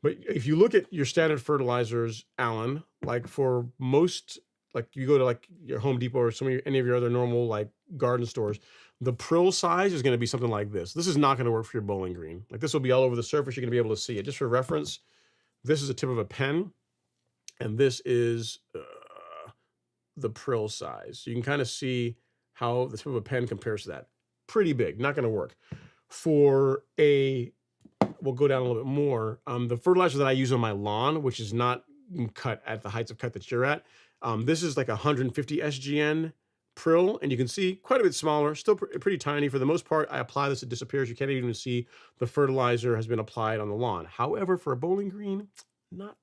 S1: But if you look at your standard fertilizers, Alan, like for most, like you go to like your Home Depot or any of your other normal like garden stores, the prill size is going to be something like this. This is not going to work for your Bowling Green. Like this will be all over the surface. You're going to be able to see it. Just for reference, this is the tip of a pen, and this is the prill size. So you can kind of see how the tip of a pen compares to that. Pretty big, not going to work. For we'll go down a little bit more. The fertilizer that I use on my lawn, which is not cut at the heights of cut that you're at, this is like 150 SGN prill, and you can see quite a bit smaller, still pretty tiny. For the most part, I apply this, it disappears. You can't even see the fertilizer has been applied on the lawn. However, for a Bowling Green, not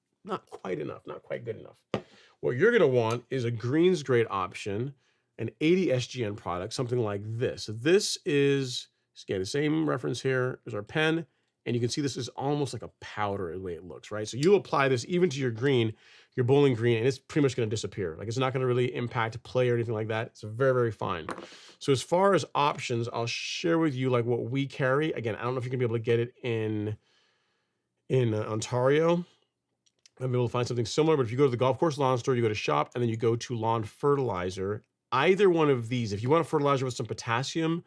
S1: quite enough, not quite good enough. What you're going to want is a greens grade option, an 80 SGN product, something like this. So this is, again, the same reference here is our pen, and you can see this is almost like a powder the way it looks, right? So you apply this even to your green, your Bowling Green, and it's pretty much going to disappear. Like it's not going to really impact play or anything like that. It's very, very fine. So as far as options, I'll share with you like what we carry. Again, I don't know if you're going to be able to get it in Ontario. I'll be able to find something similar, but if you go to the golf course lawn store, you go to shop, and then you go to lawn fertilizer. Either one of these, if you want a fertilizer with some potassium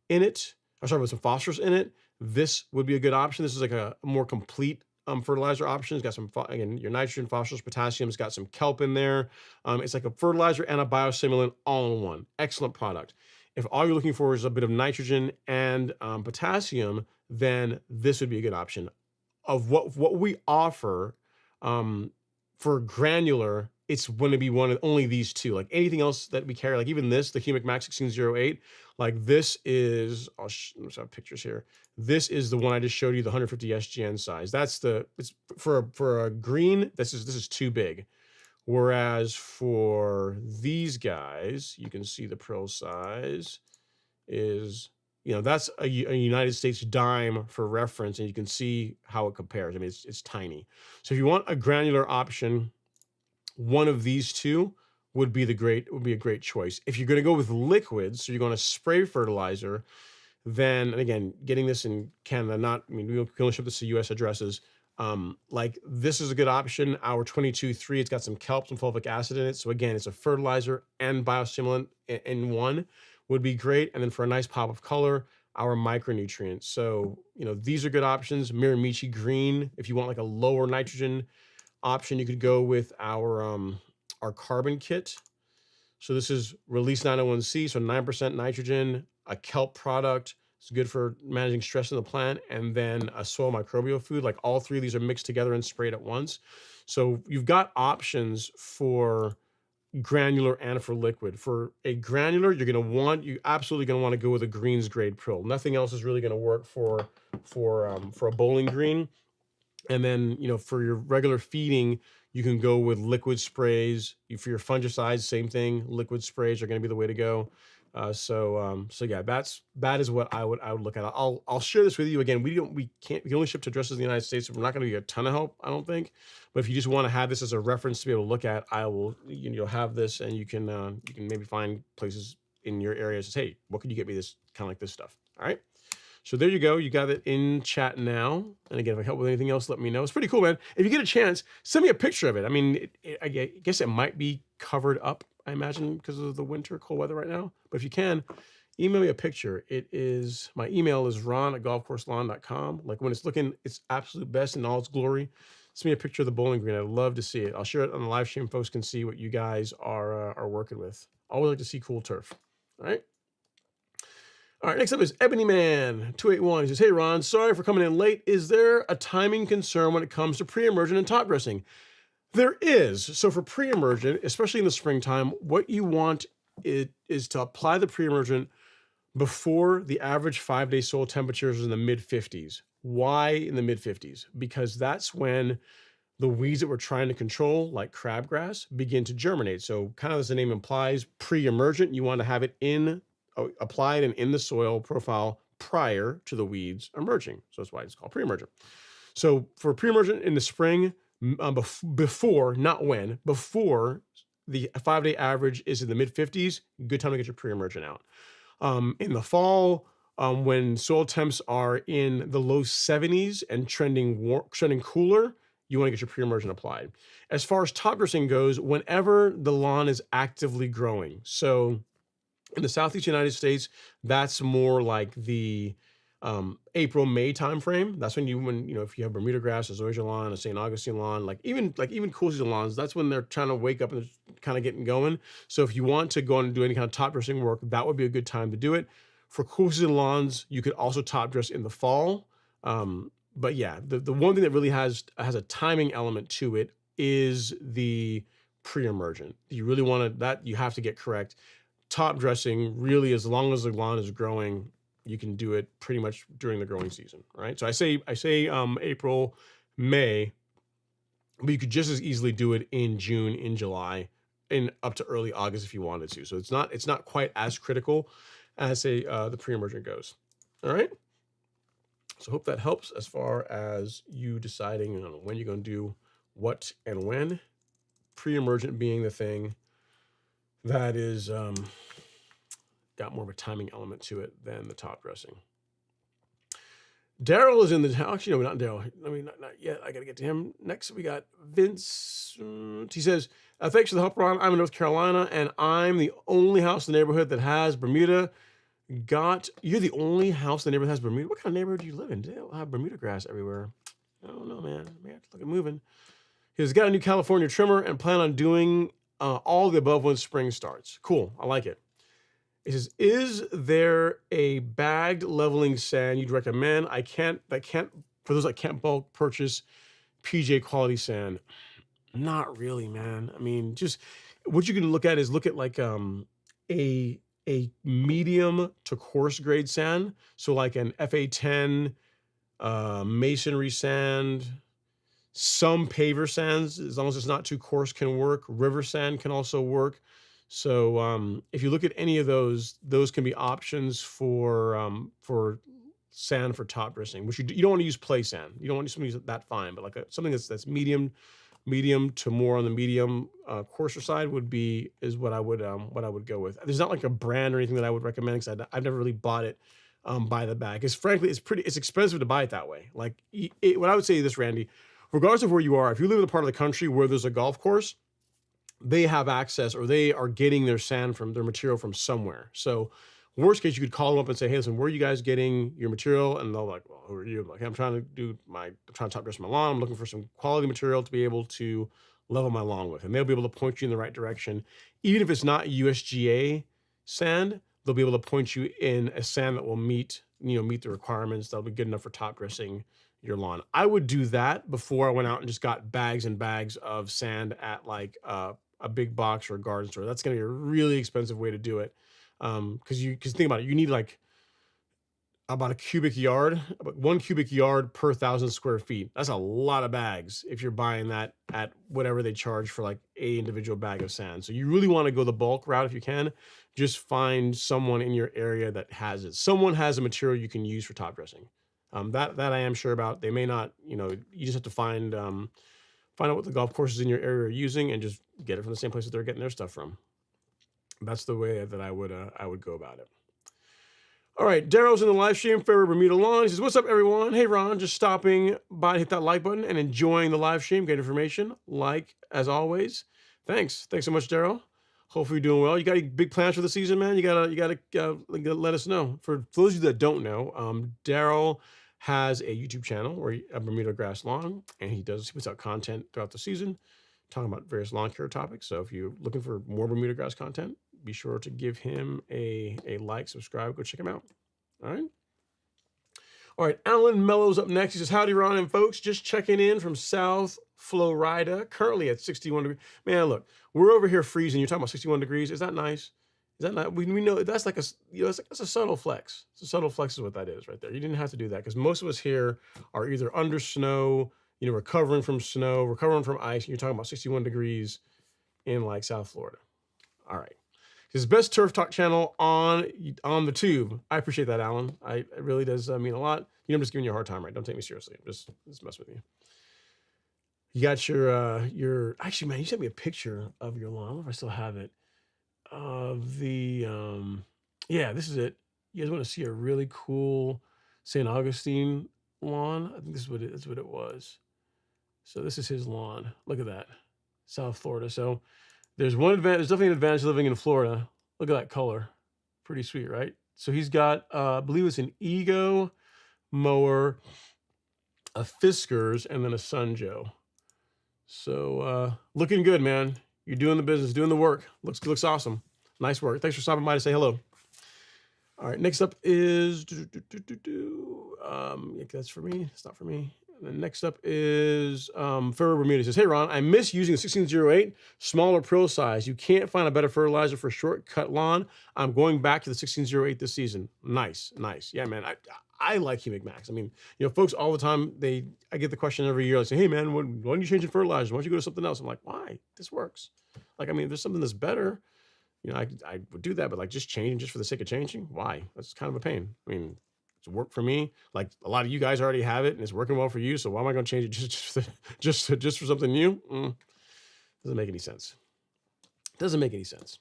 S1: in it, with some phosphorus in it, this would be a good option. This is like a more complete fertilizer option. It's got some, again, your nitrogen, phosphorus, potassium. It's got some kelp in there. It's like a fertilizer and a biostimulant all in one. Excellent product. If all you're looking for is a bit of nitrogen and potassium, then this would be a good option. Of what we offer for granular, it's going to be one of only these two. Like anything else that we carry, like even this, the Humic Max 1608, like this is, let's have pictures here. This is the one I just showed you, the 150 SGN size. It's for a green, this is too big. Whereas for these guys, you can see the prill size is, that's a United States dime for reference, and you can see how it compares. It's tiny. So if you want a granular option, one of these two would be a great choice. If you're going to go with liquids, so you're going to spray fertilizer, then, and again, getting this in Canada, we can only ship this to US addresses. Like this is a good option. Our 22-3, it's got some kelp, some fulvic acid in it. So again, it's a fertilizer and biostimulant in one, would be great. And then for a nice pop of color, our micronutrients. So, these are good options. Miramichi green, if you want like a lower nitrogen option, you could go with our carbon kit. So this is release 901C, so 9% nitrogen, a kelp product. It's good for managing stress in the plant, and then a soil microbial food. Like all three of these are mixed together and sprayed at once. So you've got options for granular and for liquid. For a granular, you're absolutely gonna want to go with a greens grade prill. Nothing else is really gonna work for a Bowling Green. And then, for your regular feeding, you can go with liquid sprays. For your fungicides, same thing. Liquid sprays are going to be the way to go. So yeah, that is what I would look at. I'll share this with you again. We can only ship to addresses in the United States, so we're not going to be a ton of help, I don't think. But if you just want to have this as a reference to be able to look at, I will you'll have this, and you can maybe find places in your area that says, hey, what could you get me this kind of like this stuff? All right. So there you go. You got it in chat now. And again, if I help with anything else, let me know. It's pretty cool, man. If you get a chance, send me a picture of it. I mean, I guess it might be covered up, I imagine, because of the winter, cold weather right now. But if you can, email me a picture. My email is ron@golfcourselawn.com. Like when it's looking its absolute best in all its glory, send me a picture of the bowling green. I'd love to see it. I'll share it on the live stream. Folks can see what you guys are working with. Always like to see cool turf. All right. All right, next up is Ebony Man 281. He says, hey, Ron, sorry for coming in late. Is there a timing concern when it comes to pre-emergent and top dressing? There is. So for pre-emergent, especially in the springtime, what you want is to apply the pre-emergent before the average 5-day soil temperatures is in the mid-50s. Why in the mid-50s? Because that's when the weeds that we're trying to control, like crabgrass, begin to germinate. So kind of as the name implies, pre-emergent, you want to have it applied and in the soil profile prior to the weeds emerging. So that's why it's called pre-emergent. So for pre-emergent in the spring, before, not when, before the 5-day average is in the mid-50s, good time to get your pre-emergent out. In the fall, when soil temps are in the low 70s and trending cooler, you want to get your pre-emergent applied. As far as top dressing goes, whenever the lawn is actively growing. So in the Southeast United States, that's more like the April, May timeframe. That's when if you have Bermuda grass, a zoysia lawn, a St. Augustine lawn, like even cool season lawns, that's when they're trying to wake up and kind of getting going. So if you want to go and do any kind of top dressing work, that would be a good time to do it. For cool season lawns, you could also top dress in the fall. But yeah, the one thing that really has a timing element to it is the pre-emergent. You really want that you have to get correct. Top dressing, really, as long as the lawn is growing, you can do it pretty much during the growing season, right? So I say April, May, but you could just as easily do it in June, in July, and up to early August if you wanted to. So it's not quite as critical as the pre-emergent goes. All right. So hope that helps as far as you deciding on when you're going to do what and when. Pre-emergent being the thing that is got more of a timing element to it than the top dressing. Daryl is in the house. Actually, no, not Daryl. I mean, not yet. I got to get to him. Next, we got Vince. He says, thanks for the help, Ron. I'm in North Carolina, and I'm the only house in the neighborhood that has Bermuda. You're the only house in the neighborhood that has Bermuda? What kind of neighborhood do you live in? They don't have Bermuda grass everywhere. I don't know, man. May have to look at moving. He's got a new California trimmer and plan on doing all the above when spring starts. Cool. I like it. It says, is there a bagged leveling sand you'd recommend? For those that can't bulk purchase PJ quality sand. Not really, man. I mean, just what you can look at like a medium to coarse grade sand. So like an FA10 masonry sand, some paver sands, as long as it's not too coarse, can work. River sand can also work. So if you look at any of those can be options for sand for top dressing, which you don't want to use play sand. You don't want to use that fine, but like something that's medium to more on the medium coarser side is what I would go with. There's not like a brand or anything that I would recommend because I've never really bought it by the bag. Because frankly, it's expensive to buy it that way. Like what I would say is this, Randy, regardless of where you are, if you live in a part of the country where there's a golf course, they have access or they are getting their material from somewhere. So worst case, you could call them up and say, hey, listen, where are you guys getting your material? And they'll like, well, who are you? I'm like, hey, I'm trying to top dress my lawn. I'm looking for some quality material to be able to level my lawn with. And they'll be able to point you in the right direction. Even if it's not USGA sand, they'll be able to point you in a sand that will meet the requirements. That'll be good enough for top dressing your lawn. I would do that before I went out and just got bags and bags of sand at like a big box or a garden store. That's going to be a really expensive way to do it. Because think about it, you need like about a cubic yard, about 1 cubic yard per 1,000 square feet. That's a lot of bags if you're buying that at whatever they charge for like a individual bag of sand. So you really want to go the bulk route if you can. Just find someone in your area that has it. Someone has a material you can use for top dressing. That I am sure about. They may not, you just have to find out what the golf courses in your area are using and just get it from the same place that they're getting their stuff from. That's the way that I would go about it. All right, Daryl's in the live stream, Fairway Bermuda Lawn. He says, what's up, everyone? Hey, Ron, just stopping by to hit that like button and enjoying the live stream. Great information, like, as always. Thanks so much, Daryl. Hopefully you're doing well. You got any big plans for the season, man? You gotta let us know. For those of you that don't know, Daryl has a YouTube channel where a Bermuda grass lawn, and he puts out content throughout the season, talking about various lawn care topics. So if you're looking for more Bermuda grass content, be sure to give him a like, subscribe, go check him out. All right, Alan Mello's up next. He says, howdy, Ron and folks. Just checking in from South Florida, currently at 61 degrees. Man, look, we're over here freezing. You're talking about 61 degrees. Is that nice? Is that not? We know that's like that's a subtle flex. It's a subtle flex is what that is right there. You didn't have to do that because most of us here are either under snow, recovering from snow, recovering from ice. And you're talking about 61 degrees in like South Florida. All right. His best turf talk channel on the tube. I appreciate that, Alan. It really does mean a lot. I'm just giving you a hard time, right? Don't take me seriously. I'm just mess with you. You got your actually, man, you sent me a picture of your lawn. I don't know if I still have it. Of the yeah, this is it. You guys want to see a really cool St. Augustine lawn? I think that's what it was. So this is his lawn. Look at that, South Florida. So there's one advantage. There's definitely an advantage living in Florida. Look at that color. Pretty sweet, right? So he's got, I believe it's an Ego mower, a Fiskars, and then a Sunjoe. So looking good, man. You're doing the business, doing the work. Looks awesome. Nice work. Thanks for stopping by to say hello. All right, next up is, that's for me. It's not for me. And then next up is Ferro Bermuda. Says, hey, Ron, I miss using the 1608, smaller prill size. You can't find a better fertilizer for shortcut lawn. I'm going back to the 1608 this season. Nice. Yeah, man, I like Humic Max. I mean, folks all the time, I get the question every year, like, say, hey, man, why don't you change your fertilizer? Why don't you go to something else? I'm like, why? This works. Like, I mean, if there's something that's better, I would do that, but like just changing just for the sake of changing, why? That's kind of a pain. I mean, it's work for me. Like a lot of you guys already have it and it's working well for you. So why am I going to change it just for something new? Doesn't make any sense. Doesn't make any sense.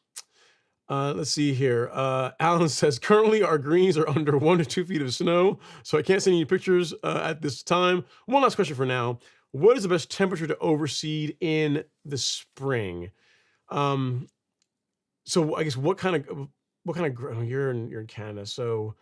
S1: Let's see here. Alan says, currently our greens are under 1 to 2 feet of snow, so I can't send you pictures at this time. One last question for now. What is the best temperature to overseed in the spring? So I guess what kind of you're in Canada, so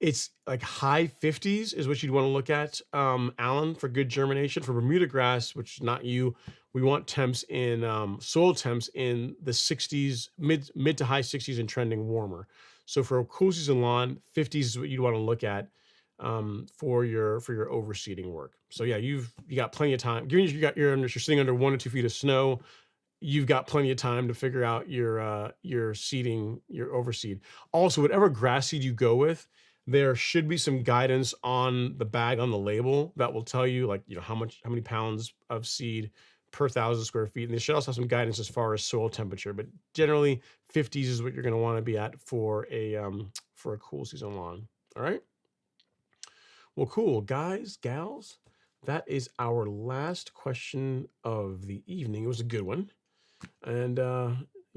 S1: it's like high 50s is what you'd want to look at, Alan, for good germination. For Bermuda grass, which is not you, we want temps in soil temps in the 60s, mid to high 60s, and trending warmer. So for a cool season lawn, 50s is what you'd want to look at for your overseeding work. So yeah, you got plenty of time. Given you're sitting under 1 to 2 feet of snow, you've got plenty of time to figure out your seeding, your overseed. Also, whatever grass seed you go with, there should be some guidance on the bag, on the label, that will tell you, like, how many pounds of seed per 1,000 square feet. And they should also have some guidance as far as soil temperature, but generally 50s is what you're going to want to be at for a cool season lawn. All right. Well, cool, guys, gals. That is our last question of the evening. It was a good one. And,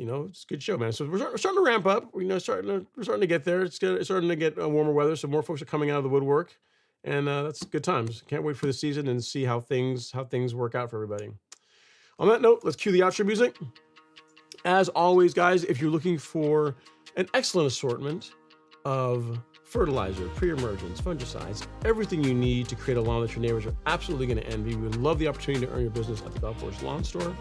S1: it's a good show, man. So we're starting to ramp up. We're starting to get there. It's starting to get warmer weather. So more folks are coming out of the woodwork, and that's good times. Can't wait for the season and see how things work out for everybody. On that note, let's cue the outro music. As always, guys, if you're looking for an excellent assortment of fertilizer, pre-emergents, fungicides, everything you need to create a lawn that your neighbors are absolutely going to envy. We would love the opportunity to earn your business at the Golf Course Lawn Store.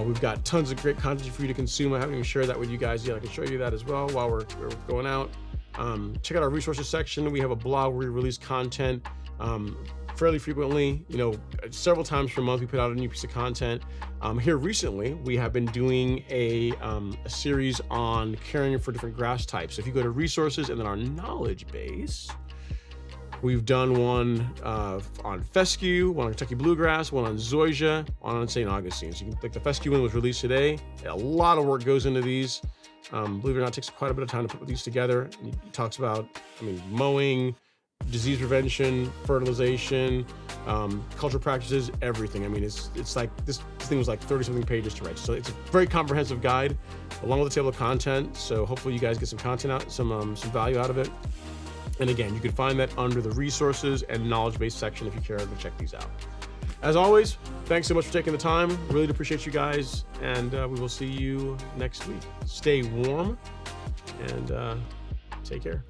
S1: We've got tons of great content for you to consume. I haven't even shared that with you guys yet. I can show you that as well while we're going out. Check out our resources section. We have a blog where we release content fairly frequently. Several times per month we put out a new piece of content. Here recently, we have been doing a series on caring for different grass types. So if you go to resources and then our knowledge base, We've done one on fescue, one on Kentucky bluegrass, one on zoysia, one on St. Augustine. So you can, like the fescue one was released today. A lot of work goes into these. Believe it or not, it takes quite a bit of time to put these together. And he talks about, mowing, disease prevention, fertilization, culture practices, everything. It's like this thing was like 30 something pages to write. So it's a very comprehensive guide along with the table of content. So hopefully you guys get some content out, some value out of it. And again, you can find that under the resources and knowledge base section if you care to check these out. As always, thanks so much for taking the time. Really appreciate you guys. And we will see you next week. Stay warm and take care.